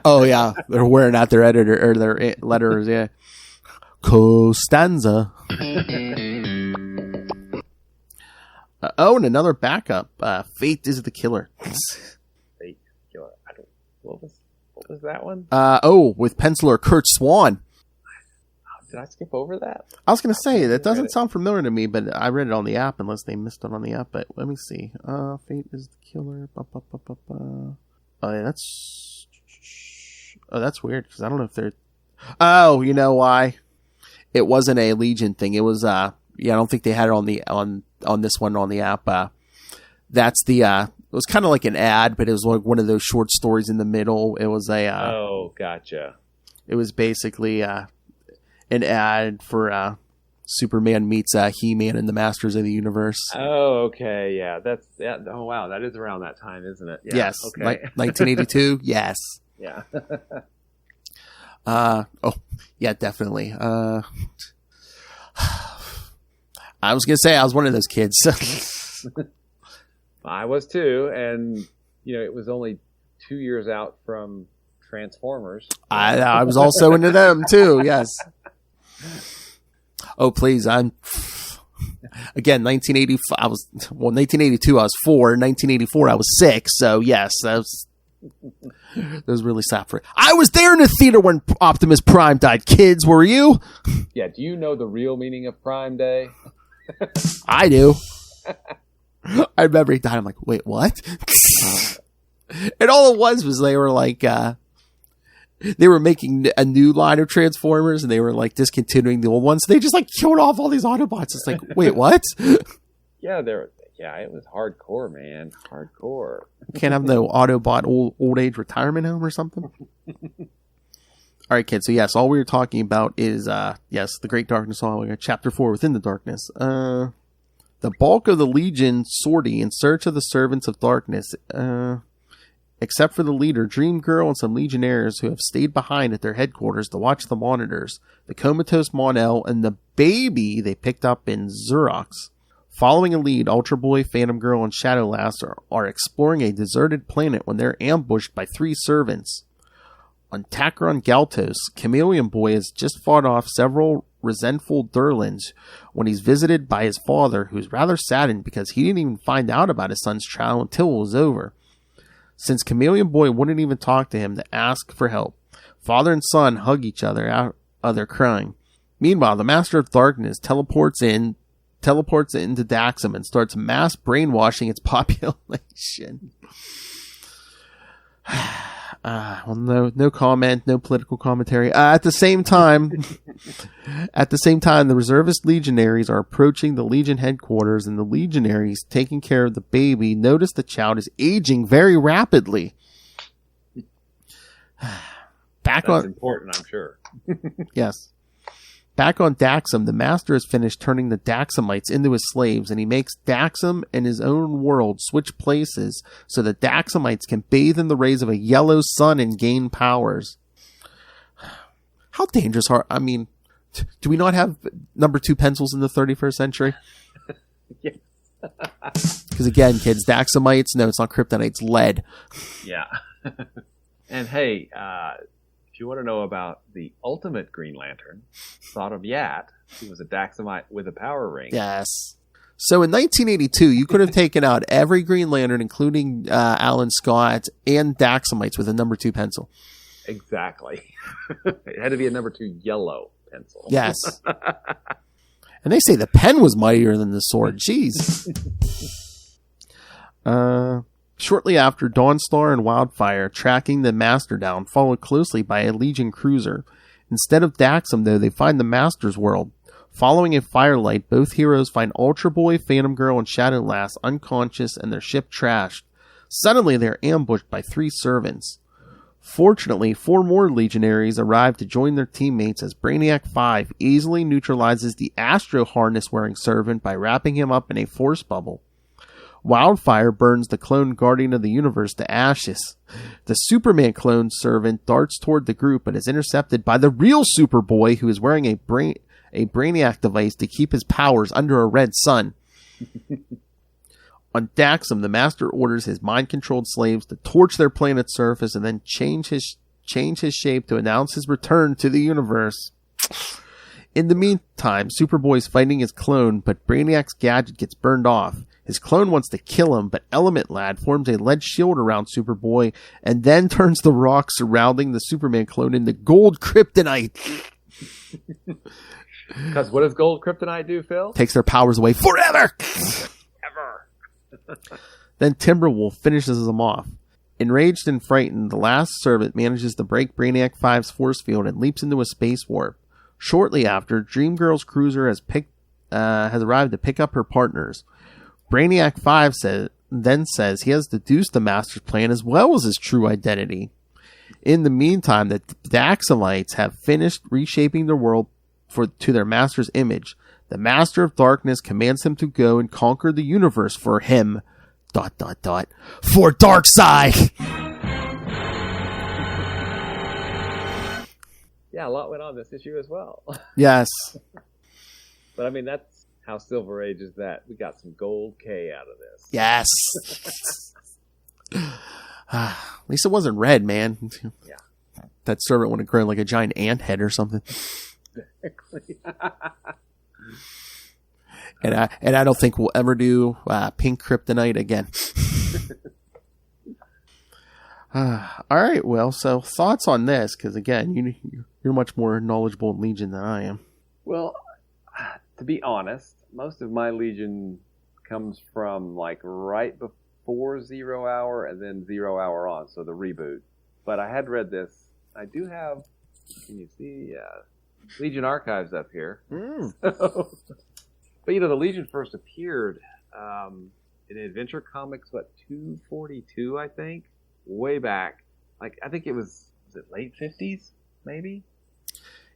They're wearing out their editor or their letterers. Yeah. Costanza. And another backup. Fate is the killer. Fate killer. What was that one? With penciler Kurt Swan. Did I skip over that? I was going to say, that doesn't sound familiar to me, but I read it on the app, unless they missed it on the app. But let me see. Fate is the killer. Oh, yeah, that's weird, because I don't know if they're... Oh, you know why? It wasn't a Legion thing. It was, I don't think they had it on this one on the app. That's the, it was kind of like an ad, but it was like one of those short stories in the middle. It was a... oh, gotcha. It was basically... an ad for Superman meets He-Man and the Masters of the Universe. Oh, okay, yeah. Oh, wow, that is around that time, isn't it? Yeah. Yes, okay. like 1982. Yes. Yeah. Yeah, definitely. I was gonna say I was one of those kids. I was too, and it was only 2 years out from Transformers. I was also into them too. Yes. Oh please! I'm again 1985. 1982. I was 4. 1984. I was 6. So yes, that was really sad for. I was there in the theater when Optimus Prime died. Kids, were you? Yeah. Do you know the real meaning of Prime Day? I do. I remember he died. I'm like, wait, what? And all it was they were like, they were making a new line of Transformers and they were like discontinuing the old ones. They just like killed off all these Autobots. It's like, wait, what? Yeah, it was hardcore, man. Hardcore. Can't have no Autobot old age retirement home or something. All right, kids. So yes, all we were talking about is the Great Darkness Saga, Chapter 4, Within the Darkness. The bulk of the Legion sortie in search of the servants of darkness, except for the leader, Dream Girl, and some Legionnaires who have stayed behind at their headquarters to watch the monitors, the comatose Mon-El, and the baby they picked up in Xerox. Following a lead, Ultra Boy, Phantom Girl, and Shadowlass are exploring a deserted planet when they're ambushed by 3 servants. On Takron Galtos, Chameleon Boy has just fought off several resentful Durlans when he's visited by his father, who's rather saddened because he didn't even find out about his son's trial until it was over. Since Chameleon Boy wouldn't even talk to him to ask for help, father and son hug each other out of their crying. Meanwhile, the Master of Darkness teleports into Daxam and starts mass brainwashing its population. Well, no comment, no political commentary. At the same time, the reservist legionaries are approaching the Legion headquarters, and the legionaries taking care of the baby notice the child is aging very rapidly. That's important, I'm sure. Yes. Back on Daxam, the Master has finished turning the Daxamites into his slaves, and he makes Daxam and his own world switch places so that Daxamites can bathe in the rays of a yellow sun and gain powers. How dangerous do we not have number 2 pencils in the 31st century? Yeah. Because again, kids, Daxamites, no, it's not kryptonite, it's lead. Yeah. And hey, if you want to know about the ultimate Green Lantern, Sodom Yat, who was a Daxamite with a power ring. Yes. So in 1982, you could have taken out every Green Lantern, including Alan Scott and Daxamites with a number 2 pencil. Exactly. It had to be a number 2 yellow pencil. Yes. And they say the pen was mightier than the sword. Jeez. Shortly after, Dawnstar and Wildfire, tracking the Master down, followed closely by a Legion cruiser. Instead of Daxam, though, they find the Master's world. Following a firelight, both heroes find Ultra Boy, Phantom Girl, and Shadowlass unconscious and their ship trashed. Suddenly, they are ambushed by 3 servants. Fortunately, 4 more Legionaries arrive to join their teammates as Brainiac 5 easily neutralizes the Astro Harness-wearing servant by wrapping him up in a force bubble. Wildfire burns the clone Guardian of the Universe to ashes. The Superman clone servant darts toward the group but is intercepted by the real Superboy, who is wearing a Brainiac device to keep his powers under a red sun. On Daxam, the Master orders his mind-controlled slaves to torch their planet's surface and then change his shape to announce his return to the universe. In the meantime, Superboy's fighting his clone, but Brainiac's gadget gets burned off. His clone wants to kill him, but Element Lad forms a lead shield around Superboy and then turns the rock surrounding the Superman clone into gold kryptonite. Because what does gold kryptonite do, Phil? Takes their powers away forever! Ever. Then Timberwolf finishes them off. Enraged and frightened, the last servant manages to break Brainiac 5's force field and leaps into a space warp. Shortly after, Dreamgirl's cruiser has arrived to pick up her partners. Brainiac 5 says he has deduced the Master's plan as well as his true identity. In the meantime, the Daxamites have finished reshaping their world to their Master's image. The Master of Darkness commands him to go and conquer the universe for him. ... For Darkseid! Yeah, a lot went on this issue as well. Yes. But I mean, that's how Silver Age is that. We got some gold K out of this. Yes. At least it wasn't red, man. Yeah. That servant would have grown like a giant ant head or something. Exactly. And I don't think we'll ever do pink kryptonite again. All right, well, so thoughts on this? Because again, you're much more knowledgeable in Legion than I am. Well, to be honest, most of my Legion comes from like right before 0 Hour and then 0 Hour on, so the reboot. But I had read this I do have. Can you see? Legion Archives up here. But the Legion first appeared in Adventure Comics, 242, I think, way back. Like I think was it late 50s, maybe?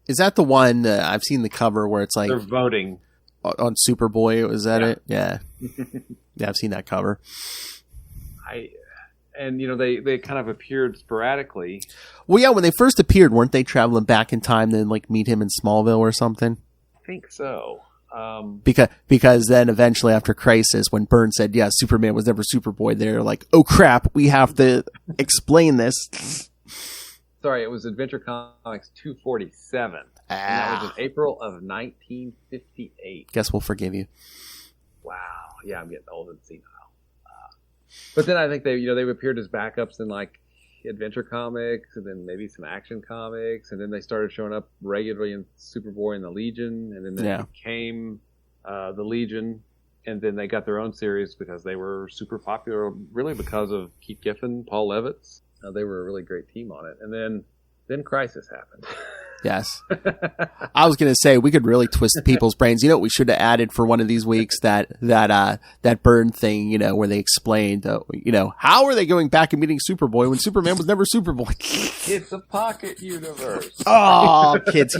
Is that the one I've seen the cover where it's like they're voting on Superboy? Was that it? Yeah, yeah, I've seen that cover. They kind of appeared sporadically. Well, yeah, when they first appeared, weren't they traveling back in time to like meet him in Smallville or something? I think so. Because then eventually after Crisis, when Byrne said, yeah, Superman was never Superboy, they're like, oh crap, we have to explain this. Sorry, it was Adventure Comics 247. And that was in April of 1958. Guess we'll forgive you. Wow. Yeah, I'm getting old and senile. But then I think they've appeared as backups in like Adventure Comics and then maybe some Action Comics. And then they started showing up regularly in Superboy and the Legion. And then they became the Legion. And then they got their own series because they were super popular, really because of Keith Giffen, Paul Levitz. They were a really great team on it. And then Crisis happened. Yes. I was going to say, we could really twist people's brains. You know what we should have added for one of these weeks? That Byrne thing, where they explained, how are they going back and meeting Superboy when Superman was never Superboy? It's a pocket universe. Oh, kids,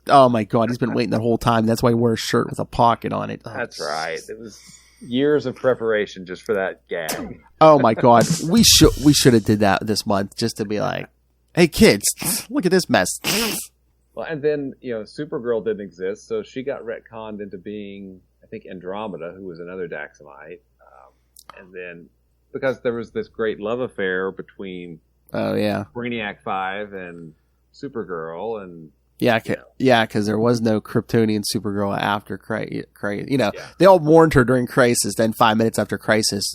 oh my God, he's been waiting that whole time. That's why he wore a shirt with a pocket on it. Oh, that's right. It was years of preparation just for that gag. Oh my God, we should have did that this month just to be like, hey kids, look at this mess. Well, and then Supergirl didn't exist, so she got retconned into being, I think, Andromeda, who was another Daxamite, and then because there was this great love affair between Brainiac 5 and Supergirl, and because there was no Kryptonian Supergirl after Crisis. They all mourned her during Crisis. Then 5 minutes after Crisis,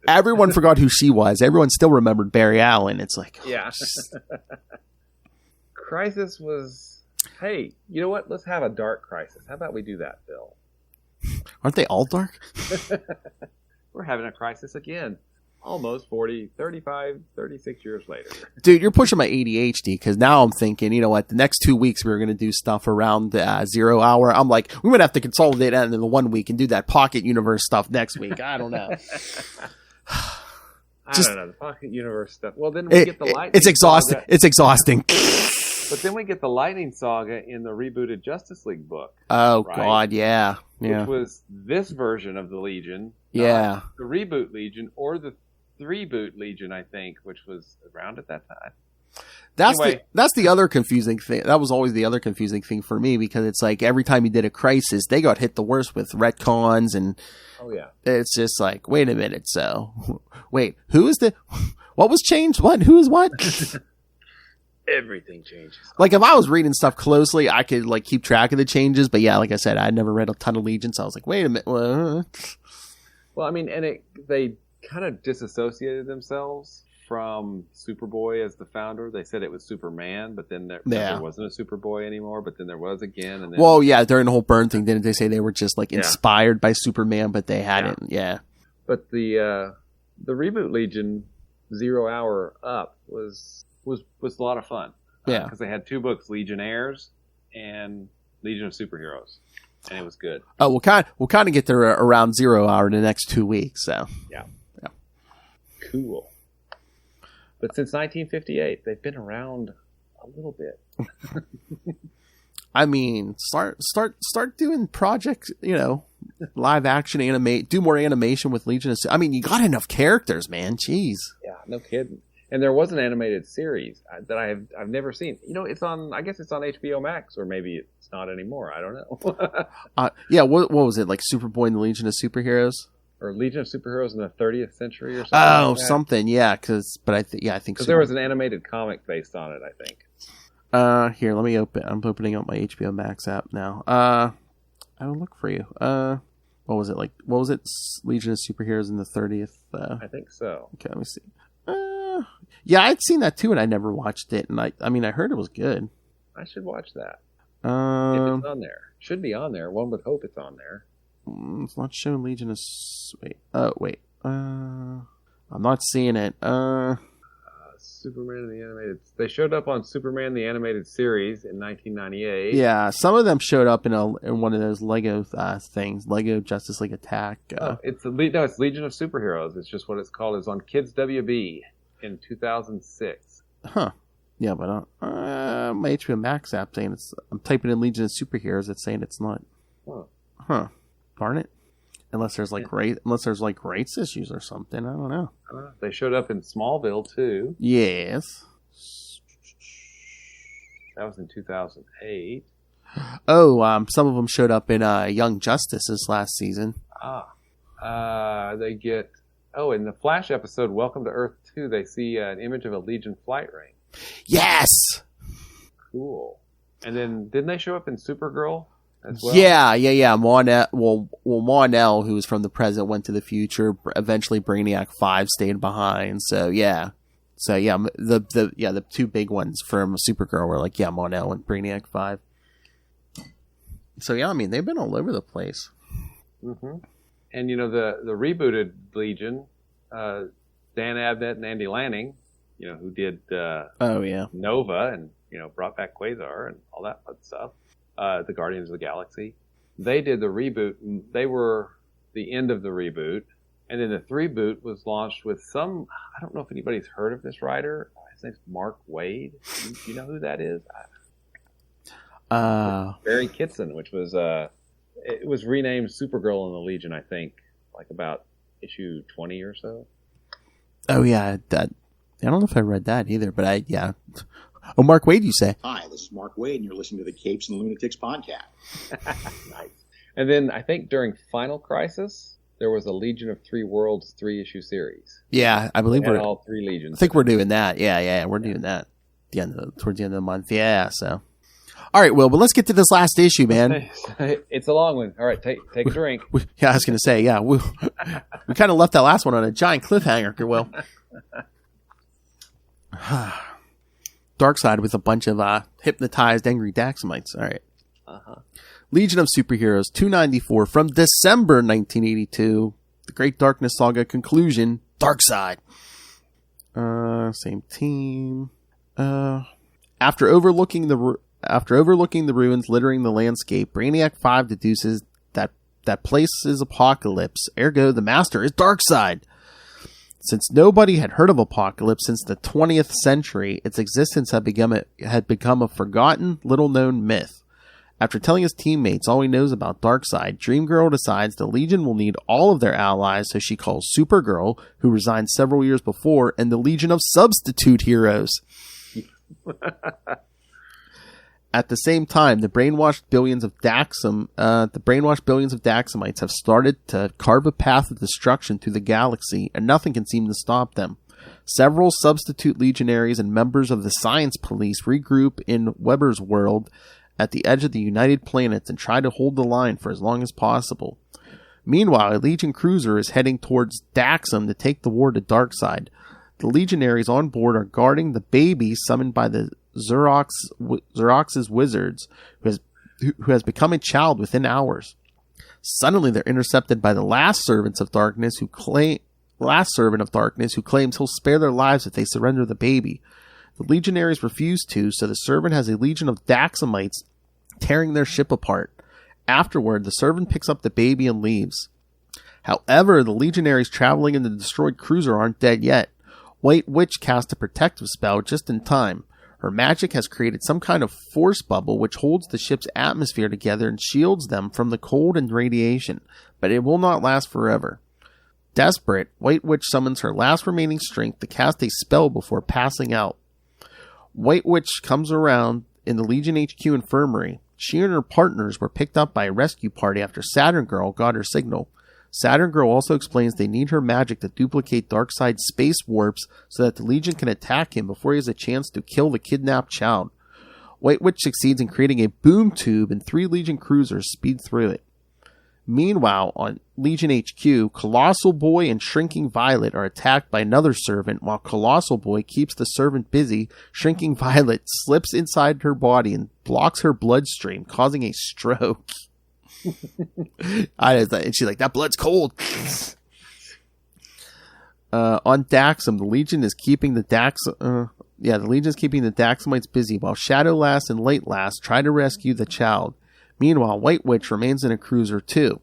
everyone forgot who she was. Everyone still remembered Barry Allen. It's like, Crisis was, hey, you know what? Let's have a dark Crisis. How about we do that, Phil? Aren't they all dark? We're having a crisis again. Almost 40, 35, 36 years later. Dude, you're pushing my ADHD because now I'm thinking, you know what? The next 2 weeks we were going to do stuff around the 0 hour. I'm like, we might have to consolidate that into the 1 week and do that Pocket Universe stuff next week. I don't know. I don't know. The Pocket Universe stuff. Well, then we get the Lightning It's exhausting. Saga. It's exhausting. But then we get the Lightning Saga in the rebooted Justice League book. Oh, right? God, yeah. Which was this version of the Legion. Yeah. The reboot Legion or the 3-boot Legion, I think, which was around at that time. That's the other confusing thing. That was always the other confusing thing for me because it's like every time you did a Crisis, they got hit the worst with retcons and it's just like, wait a minute. So wait, what was changed? What? Who is what? Everything changes. Like if I was reading stuff closely, I could like keep track of the changes. But yeah, like I said, I'd never read a ton of Legion. So I was like, wait a minute. Well, I mean, and they kind of disassociated themselves from Superboy as the founder. They said it was Superman, but then there wasn't a Superboy anymore, but then there was again. And then, during the whole Byrne thing, didn't they say they were just like inspired by Superman, but they hadn't? Yeah. But the reboot Legion 0 Hour Up was a lot of fun. Yeah. Because they had 2 books, Legionnaires and Legion of Superheroes. And it was good. Oh, we'll kind of get there around 0 hour in the next 2 weeks. So yeah. Cool. But since 1958, they've been around a little bit. I mean, start doing projects. Live action animate. Do more animation with Legion. I mean, you got enough characters, man. Jeez. Yeah, no kidding. And there was an animated series that I've never seen. It's on. I guess it's on HBO Max, or maybe it's not anymore. I don't know. What was it like? Superboy and the Legion of Superheroes, or Legion of Superheroes in the 30th century, or something. Oh, like that. Something. Yeah, I think there was an animated comic based on it. I think. Here, let me open. I'm opening up my HBO Max app now. I will look for you. What was it like? What was it? Legion of Superheroes in the 30th. I think so. Okay, let me see. Yeah, I'd seen that too, and I never watched it. And I mean, I heard it was good. I should watch that. If it's on there, should be on there. One would hope it's on there. It's not showing Legion of. Wait. I'm not seeing it. Superman the animated. They showed up on Superman the animated series in 1998. Yeah, some of them showed up in one of those Lego things, Lego Justice League Attack. It's Legion of Superheroes. It's just what it's called. It's on Kids WB in 2006. Huh. Yeah, but my HBO Max app saying it's. I'm typing in Legion of Superheroes. It's saying it's not. Huh. Darn it. Unless there's rights issues or something. I don't know. They showed up in Smallville too. Yes. That was in 2008. Oh, some of them showed up in Young Justice this last season. They get. Oh, in the Flash episode, Welcome to Earth 2, they see an image of a Legion flight ring. Yes. Cool. And then didn't they show up in Supergirl as well? Yeah. Mon-El, who was from the present, went to the future. Eventually, Brainiac 5 stayed behind. So yeah, the two big ones from Supergirl were like Mon-El and Brainiac 5. So yeah, I mean they've been all over the place. Mm-hmm. And the rebooted Legion, Dan Abnett and Andy Lanning, who did Nova and brought back Quasar and all that fun stuff. The Guardians of the Galaxy. They did the reboot. They were the end of the reboot. And then the 3-boot was launched with some, I don't know if anybody's heard of this writer. His name's Mark Waid. Do you know who that is? Barry Kitson, which was, it was renamed Supergirl in the Legion, I think, like about issue 20 or so. Oh, yeah. I don't know if I read that either, but Oh, Mark Waid, you say? Hi, this is Mark Waid, and you're listening to the Capes and Lunatics podcast. Nice. And then I think during Final Crisis, there was a Legion of Three Worlds 3-issue series. Yeah, I believe we're all 3 Legions. I think we're doing that. Yeah, we're doing that towards the end of the month. Yeah, so. All right, Will, but let's get to this last issue, man. It's a long one. All right, take a drink. I was going to say, we kind of left that last one on a giant cliffhanger, Will. Darkseid with a bunch of hypnotized angry Daxamites. All right. Legion of Superheroes 294 from December 1982. The Great Darkness Saga conclusion. Darkseid. Same team. After overlooking the ruins littering the landscape, Brainiac 5 deduces that place is Apocalypse. Ergo, the Master is Darkseid. Since nobody had heard of Apocalypse since the 20th century, its existence had become a forgotten, little-known myth. After telling his teammates all he knows about Darkseid, Dreamgirl decides the Legion will need all of their allies, so she calls Supergirl, who resigned several years before, and the Legion of Substitute Heroes. At the same time, the brainwashed billions of Daxamites have started to carve a path of destruction through the galaxy, and nothing can seem to stop them. Several substitute legionaries and members of the Science Police regroup in Weber's world at the edge of the United Planets and try to hold the line for as long as possible. Meanwhile, a Legion cruiser is heading towards Daxam to take the war to Darkseid. The legionaries on board are guarding the baby summoned by the Xerox's wizards, who has become a child within hours. Suddenly, they're intercepted by the last servant of darkness who claims he'll spare their lives if they surrender the baby. The legionaries refuse to, so the servant has a legion of Daxamites tearing their ship apart. Afterward, the servant picks up the baby and leaves. However, the legionaries traveling in the destroyed cruiser aren't dead yet. White Witch cast a protective spell just in time. Her magic has created some kind of force bubble which holds the ship's atmosphere together and shields them from the cold and radiation, but it will not last forever. Desperate, White Witch summons her last remaining strength to cast a spell before passing out. White Witch comes around in the Legion HQ infirmary. She and her partners were picked up by a rescue party after Saturn Girl got her signal. Saturn Girl also explains they need her magic to duplicate Darkseid's space warps so that the Legion can attack him before he has a chance to kill the kidnapped child. White Witch succeeds in creating a boom tube and 3 Legion cruisers speed through it. Meanwhile, on Legion HQ, Colossal Boy and Shrinking Violet are attacked by another servant. While Colossal Boy keeps the servant busy, Shrinking Violet slips inside her body and blocks her bloodstream, causing a stroke. And she's like, that blood's cold. On Daxam, the Legion is keeping the Daxamites busy while Shadowlass and Lightlass try to rescue the child. Meanwhile, White Witch remains in a cruiser too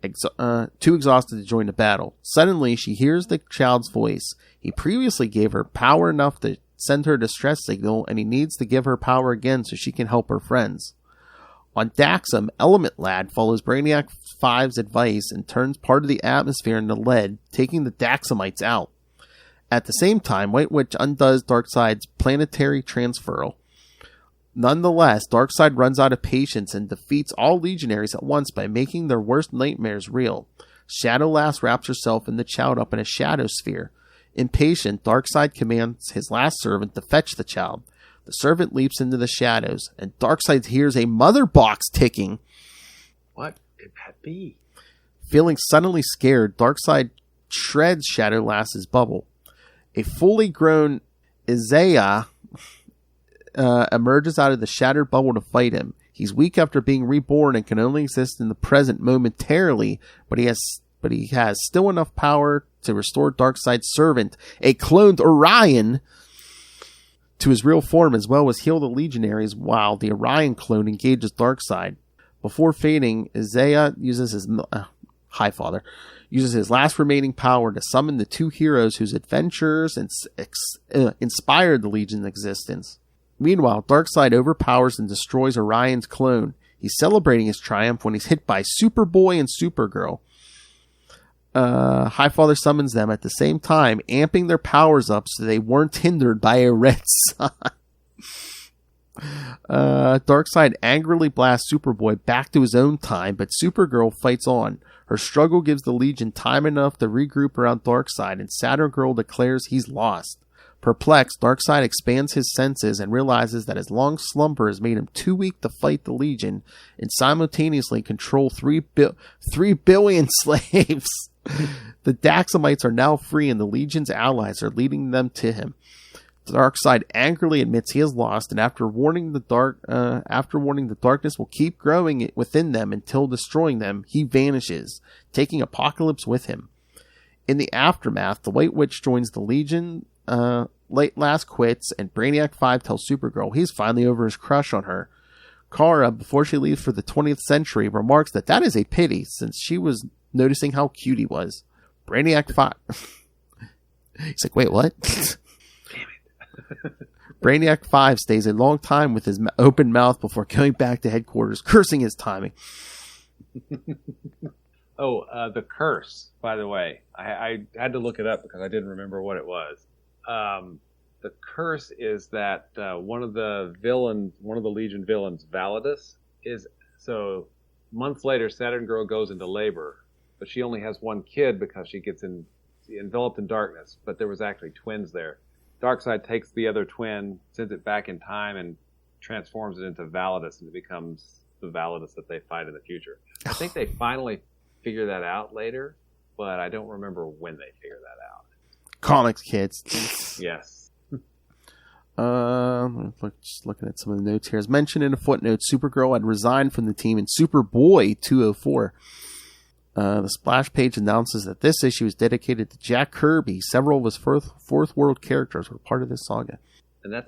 exhausted to join the battle. Suddenly, she hears the child's voice. He previously gave her power enough to send her a distress signal, and he needs to give her power again so she can help her friends. On Daxam, Element Lad follows Brainiac 5's advice and turns part of the atmosphere into lead, taking the Daxamites out. At the same time, White Witch undoes Darkseid's planetary transferal. Nonetheless, Darkseid runs out of patience and defeats all Legionaries at once by making their worst nightmares real. Shadowlass wraps herself and the child up in a shadow sphere. Impatient, Darkseid commands his last servant to fetch the child. The servant leaps into the shadows, and Darkseid hears a mother box ticking. What could that be? Feeling suddenly scared, Darkseid shreds Shadowlass's bubble. A fully grown Isaiah emerges out of the shattered bubble to fight him. He's weak after being reborn and can only exist in the present momentarily, but he has still enough power to restore Darkseid's servant, a cloned Orion, to his real form, as well as heal the Legionaries while the Orion clone engages Darkseid. Before fading, Isaiah uses his Highfather uses his last remaining power to summon the two heroes whose adventures inspired the Legion's existence. Meanwhile, Darkseid overpowers and destroys Orion's clone. He's celebrating his triumph when he's hit by Superboy and Supergirl. Highfather summons them at the same time, amping their powers up so they weren't hindered by a red sun. Darkseid angrily blasts Superboy back to his own time, but Supergirl fights on. Her struggle gives the Legion time enough to regroup around Darkseid, and Saturn Girl declares he's lost. Perplexed, Darkseid expands his senses and realizes that his long slumber has made him too weak to fight the Legion and simultaneously control 3 billion slaves. The Daxamites are now free and the Legion's allies are leading them to him. Darkseid angrily admits he has lost, and after warning the darkness will keep growing within them until destroying them, he vanishes, taking Apocalypse with him. In the aftermath, the White Witch joins the Legion. Lightlass quits, and Brainiac 5 tells Supergirl he's finally over his crush on her. Kara, before she leaves for the 20th century, remarks that is a pity, since she was noticing how cute he was. Brainiac 5... He's like, wait, what? Damn it. Brainiac 5 stays a long time with his open mouth before going back to headquarters, cursing his timing. The curse, by the way. I had to look it up because I didn't remember what it was. The curse is that one of the Legion villains, Validus, is so months later Saturn Girl goes into labor, but she only has one kid because she gets enveloped in darkness, but there was actually twins there. Darkseid takes the other twin, sends it back in time, and transforms it into Validus, and it becomes the Validus that they fight in the future. I think they finally figure that out later, but I don't remember when they figure that out. Comics, kids. Yes. Just looking at some of the notes here. As mentioned in a footnote, Supergirl had resigned from the team in Superboy 204. The splash page announces that this issue is dedicated to Jack Kirby. Several of his fourth world characters were part of this saga. And that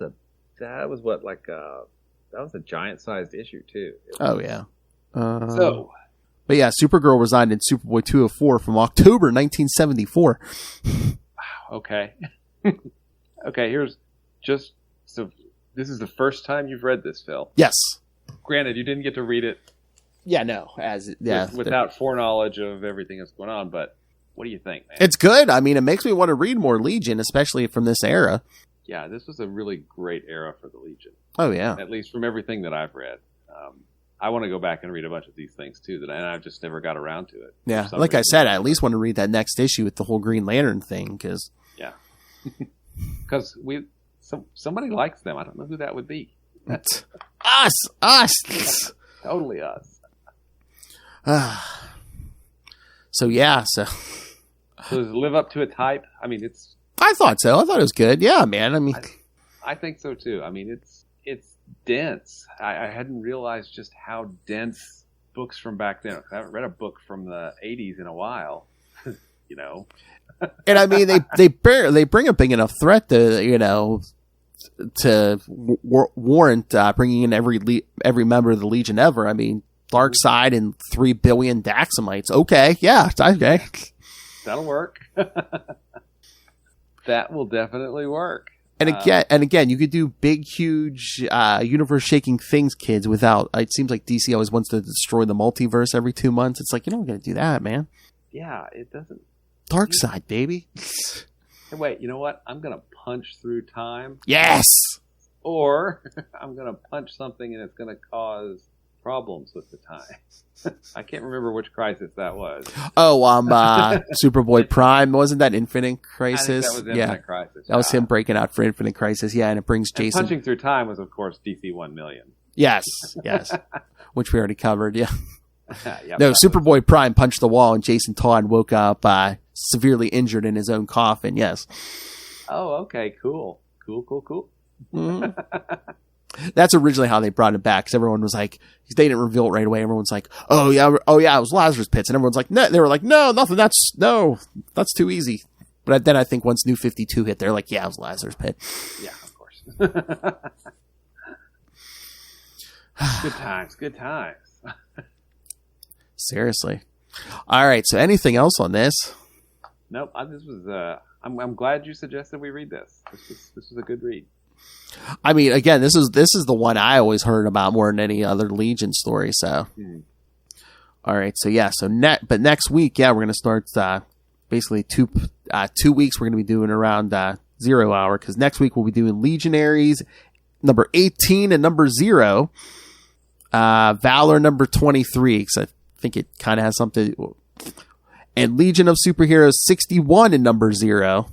was a giant-sized issue too. Oh yeah. But yeah, Supergirl resigned in Superboy 204 from October 1974. Okay. Okay, this is the first time you've read this, Phil. Yes. Granted, you didn't get to read it. Yeah, no. Without foreknowledge of everything that's going on, but what do you think, man? It's good. I mean, it makes me want to read more Legion, especially from this era. Yeah, this was a really great era for the Legion. Oh, yeah. At least from everything that I've read. I want to go back and read a bunch of these things, too, and I've just never got around to it. Yeah, like I said, I at least want to read that next issue with the whole Green Lantern thing, because... Yeah. Because somebody likes them. I don't know who that would be. That's us! Totally us. So does it live up to its hype? I mean, I thought so. I thought it was good. Yeah, man. I mean... I think so, too. I mean, it's dense. I hadn't realized just how dense books from back then. I haven't read a book from the 80s in a while. you know. And I mean, they bring a big enough threat to warrant bringing in every member of the Legion ever. I mean, Darkseid and 3 billion Daxamites. Okay, yeah, okay. That'll work. That will definitely work. And again, you could do big, huge, universe-shaking things, kids, without... It seems like DC always wants to destroy the multiverse every 2 months. It's like, you don't got to do that, man. Yeah, it doesn't... Darkseid, baby. Hey, wait, you know what? I'm going to punch through time. Yes! Or I'm going to punch something and it's going to cause problems with the time. I can't remember which crisis that was. Oh, Superboy Prime. Wasn't that Infinite Crisis? I think that was Infinite Crisis. That was him breaking out for Infinite Crisis. Yeah, and it brings Jason... And punching through time was, of course, DC 1 million. Yes. Which we already covered, yeah. Yep, no, Superboy Prime punched the wall and Jason Todd woke up severely injured in his own coffin, yes. Oh, okay, cool. Mm-hmm. That's originally how they brought it back, because everyone was like, they didn't reveal it right away. Everyone's like, oh yeah, it was Lazarus Pits. And everyone's like, no, they were like, no, nothing, that's too easy. But then I think once New 52 hit, they're like, yeah, it was Lazarus Pit. Yeah, of course. Good times. Seriously. All right. So anything else on this? Nope. This was. I'm glad you suggested we read this. This was a good read. I mean, again, this is the one I always heard about more than any other Legion story. So, All right. So yeah. But next week, yeah, we're gonna start basically 2 weeks. We're gonna be doing around 0 hour, because next week we'll be doing Legionaries number 18 and number 0, Valor number 23. Because I think it kind of has something. And Legion of Superheroes 61 and number 0.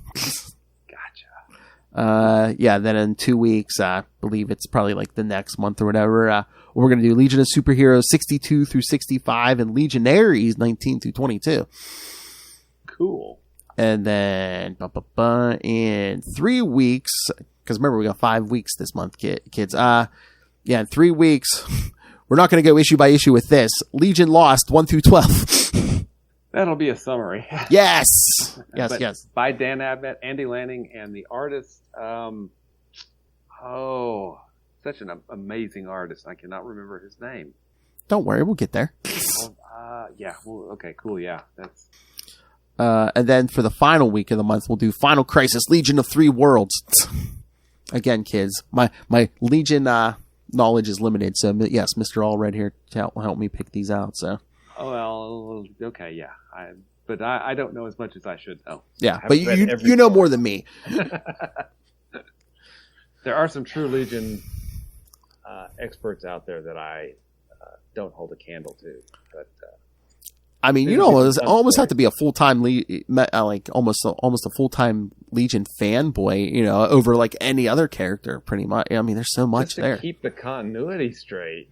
Gotcha. Yeah, then in 2 weeks, I believe it's probably like the next month or whatever, we're going to do Legion of Superheroes 62 through 65 and Legionaries 19 through 22. Cool. And then in 3 weeks, because remember, we got 5 weeks this month, kids. In 3 weeks, we're not going to go issue by issue with this. Legion Lost 1 through 12. That'll be a summary. Yes. But Yes. By Dan Abnett, Andy Lanning, and the artist. Such an amazing artist. I cannot remember his name. Don't worry, we'll get there. Yeah. Well, okay. Cool. Yeah. That's. And then for the final week of the month, we'll do Final Crisis, Legion of 3 Worlds. Again, kids, my Legion knowledge is limited, so yes, Mr. Allred here will help me pick these out. So. Oh well. Okay. Yeah. But I don't know as much as I should know. Yeah, but you know more than me. There are some true Legion experts out there that I don't hold a candle to. But I mean, you almost have to be a full-time almost a full-time Legion fanboy, over like any other character, pretty much. I mean, there's so much just to there. Keep the continuity straight.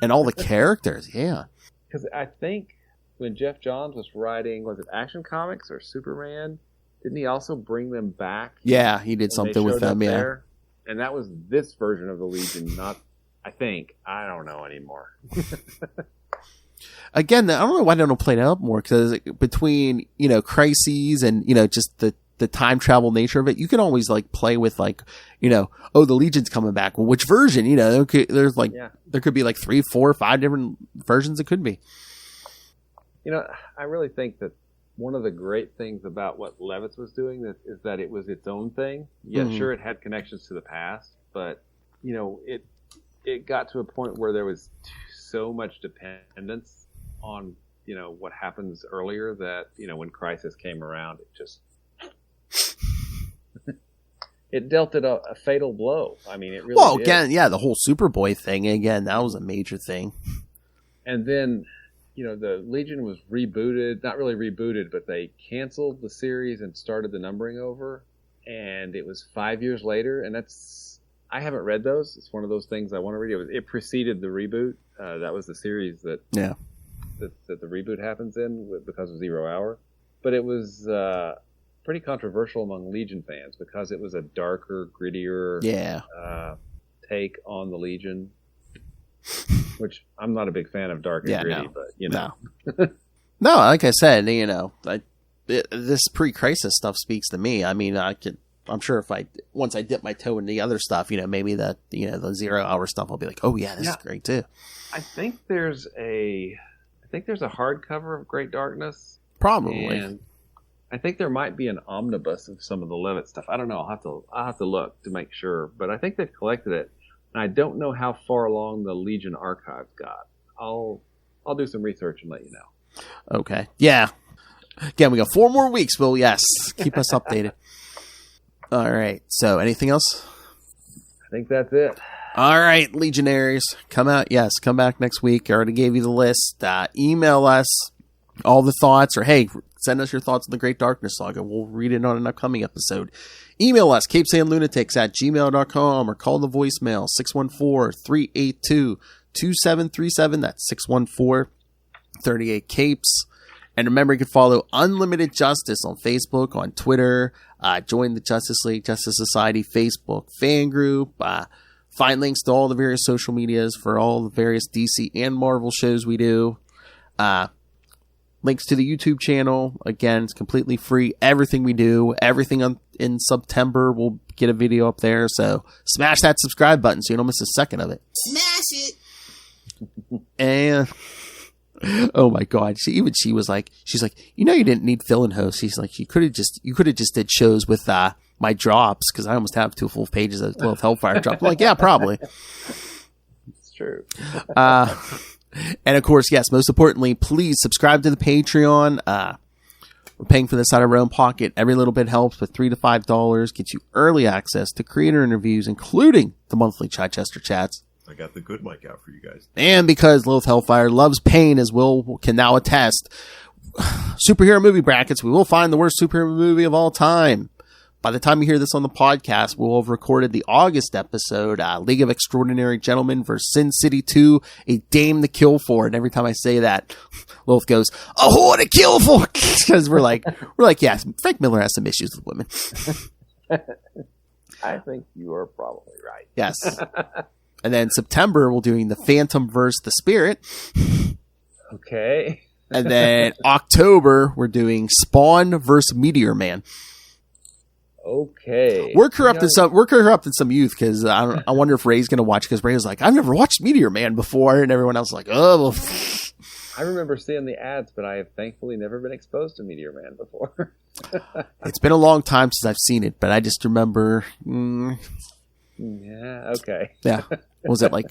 And all the characters, yeah. Because I think when Jeff Johns was writing, was it Action Comics or Superman? Didn't he also bring them back? Yeah, he did something with them, yeah. There? And that was this version of the Legion, not, I think. I don't know anymore. Again, I don't know why they don't play it up more, because between, crises and, just the time travel nature of it, you can always like play with like, the Legion's coming back. Well, which version? There's like, there could be like 3, 4, 5 different versions it could be. I really think that one of the great things about what Levitz was doing is that it was its own thing. Yeah, sure, it had connections to the past, but, it got to a point where there was so much dependence on, what happens earlier that, when Crisis came around, it just... it dealt it a fatal blow. I mean, it really did. Again, yeah, the whole Superboy thing, again, that was a major thing. And then... the Legion was rebooted, not really rebooted, but they canceled the series and started the numbering over. And it was 5 years later, and I haven't read those. It's one of those things I want to read. It preceded the reboot. That was the series that the reboot happens in because of 0 Hour. But it was pretty controversial among Legion fans because it was a darker, grittier take on the Legion. Which I'm not a big fan of dark and gritty, but No, like I said, this pre-crisis stuff speaks to me. I mean, I'm sure once I dip my toe in the other stuff, maybe the 0 hour stuff, I'll be like, oh yeah, this is great too. I think there's a hardcover of Great Darkness. Probably. And I think there might be an omnibus of some of the Levitt stuff. I don't know. I'll have to look to make sure, but I think they've collected it. And I don't know how far along the Legion archives got. I'll do some research and let you know. Okay. Yeah. Again, we got 4 more weeks, Will. Yes. Keep us updated. All right. So anything else? I think that's it. All right, Legionaries. Come back next week. I already gave you the list. Email us all the thoughts, or hey, send us your thoughts on the Great Darkness Saga. We'll read it on an upcoming episode. Email us, CapesandLunatics@gmail.com, or call the voicemail, 614-382-2737. That's 614-38-CAPES. And remember, you can follow Unlimited Justice on Facebook, on Twitter. Join the Justice League, Justice Society Facebook fan group. Find links to all the various social medias for all the various DC and Marvel shows we do. Links to the YouTube channel. Again, it's completely free. Everything we do, everything in Sub-tember, we'll get a video up there. So smash that subscribe button so you don't miss a second of it. Smash it! And oh my God, she was like, you didn't need fill-in hosts. She's like, you could have just did shows with my drops, because I almost have 2 full pages of Lilith Hellfire drops. I'm like, yeah, probably. It's true. And of course, yes, most importantly, please subscribe to the Patreon. We're paying for this out of our own pocket. Every little bit helps, but $3 to $5 gets you early access to creator interviews, including the monthly Chichester chats. I got the good mic out for you guys. And because Lilith Hellfire loves pain, as Will can now attest, superhero movie brackets, we will find the worst superhero movie of all time. By the time you hear this on the podcast, we'll have recorded the August episode, League of Extraordinary Gentlemen vs. Sin City 2, A Dame to Kill For. And every time I say that, Lilith goes, a whore to kill for! Because we're like, yeah, Frank Miller has some issues with women. I think you are probably right. Yes. And then September, we're doing the Phantom vs. the Spirit. Okay. And then October, we're doing Spawn vs. Meteor Man. Okay. We're corrupting some youth, because I wonder if Ray's going to watch, because Ray was like, I've never watched Meteor Man before, and everyone else is like, oh. I remember seeing the ads, but I have thankfully never been exposed to Meteor Man before. It's been a long time since I've seen it, but I just remember. Yeah. Okay. Yeah. Was it like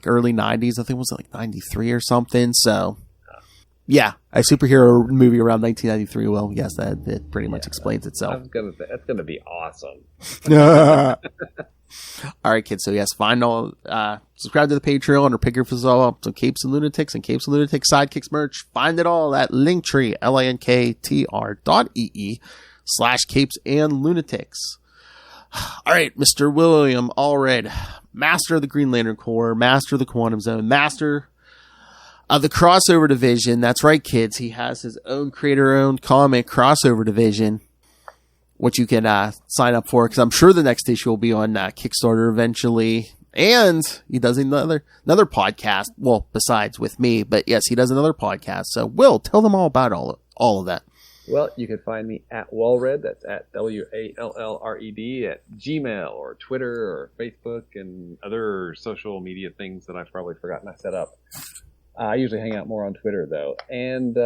early 90s? I think was it like 93 or something. So. Yeah, a superhero movie around 1993. Well, yes, that pretty much explains itself. That's gonna be awesome. All right, kids. So yes, subscribe to the Patreon, or pick your all up some Capes and Lunatics and Capes and Lunatics Sidekicks merch. Find it all at Linktree, linktr.ee/Capes and Lunatics. All right, Mr. William Allred, master of the Green Lantern Corps, master of the Quantum Zone, master of the crossover division. That's right, kids. He has his own creator-owned comic crossover division, which you can sign up for, because I'm sure the next issue will be on Kickstarter eventually. And he does another podcast. Well, besides with me, but yes, he does another podcast. So, Will, tell them all about all of that. Well, you can find me at Wallred. That's at WALLRED at Gmail or Twitter or Facebook and other social media things that I've probably forgotten I set up. I usually hang out more on Twitter, though. And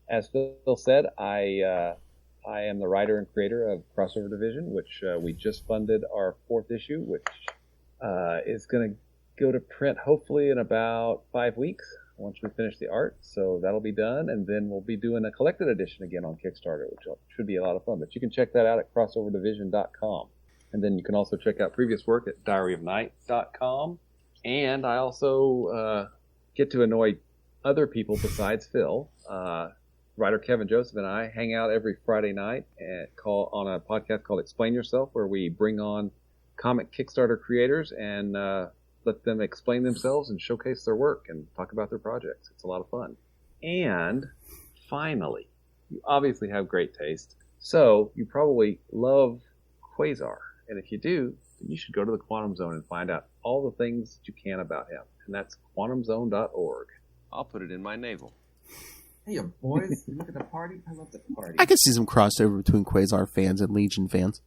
as Phil said, I am the writer and creator of Crossover Division, which we just funded our 4th issue, which is going to go to print hopefully in about 5 weeks once we finish the art. So that'll be done, and then we'll be doing a collected edition again on Kickstarter, which should be a lot of fun. But you can check that out at crossoverdivision.com. And then you can also check out previous work at diaryofnight.com. And I also get to annoy other people besides Phil. Writer Kevin Joseph and I hang out every Friday night on a podcast called Explain Yourself, where we bring on comic Kickstarter creators and let them explain themselves and showcase their work and talk about their projects. It's a lot of fun. And finally, you obviously have great taste, so you probably love Quasar. And if you do, then you should go to the Quantum Zone and find out all the things that you can about him. And that's quantumzone.org. I'll put it in my navel. Hey, boys, you look at the party? I love the party. I could see some crossover between Quasar fans and Legion fans.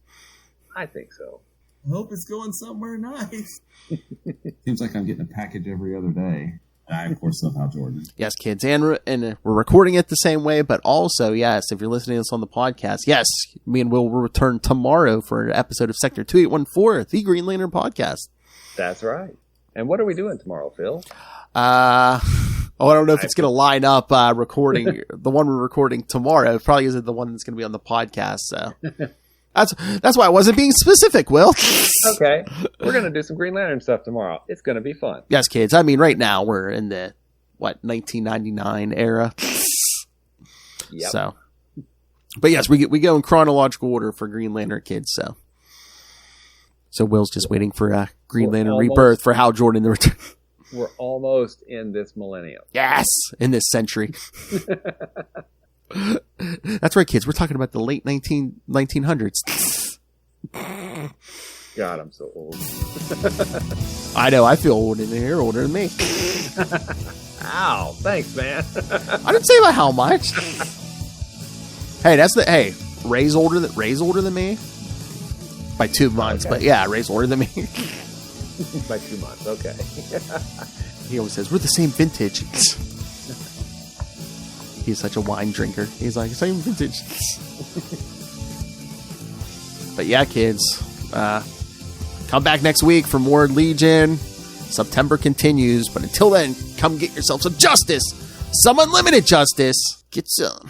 I think so. I hope it's going somewhere nice. Seems like I'm getting a package every other day. And I, of course, love Hal Jordan. Yes, kids, and we're recording it the same way, but also, yes, if you're listening to this on the podcast, yes, me and Will will return tomorrow for an episode of Sector 2814, the Green Lantern podcast. That's right. And what are we doing tomorrow, Phil? I don't know if it's going to line up recording the one we're recording tomorrow. It probably isn't the one that's going to be on the podcast. So that's why I wasn't being specific, Will. Okay. We're going to do some Green Lantern stuff tomorrow. It's going to be fun. Yes, kids. I mean, right now we're in the 1999 era. Yep. So, but yes, we go in chronological order for Green Lantern kids. So Will's just waiting for Green Lantern Rebirth for Hal Jordan to return. We're almost in this millennium. Yes, in this century. That's right, kids. We're talking about the late 1900s. God, I'm so old. I know. I feel old in here, older than me. Ow! Thanks, man. I didn't say by how much. Hey, Ray's older than me by 2 months. Okay. But yeah, Ray's older than me. By 2 months. Okay. He always says we're the same vintage. He's such a wine drinker. He's like, same vintage. But yeah, kids, come back next week for more Legion. Sub-tember continues, but until then, come get yourself some justice, some unlimited justice. Get some.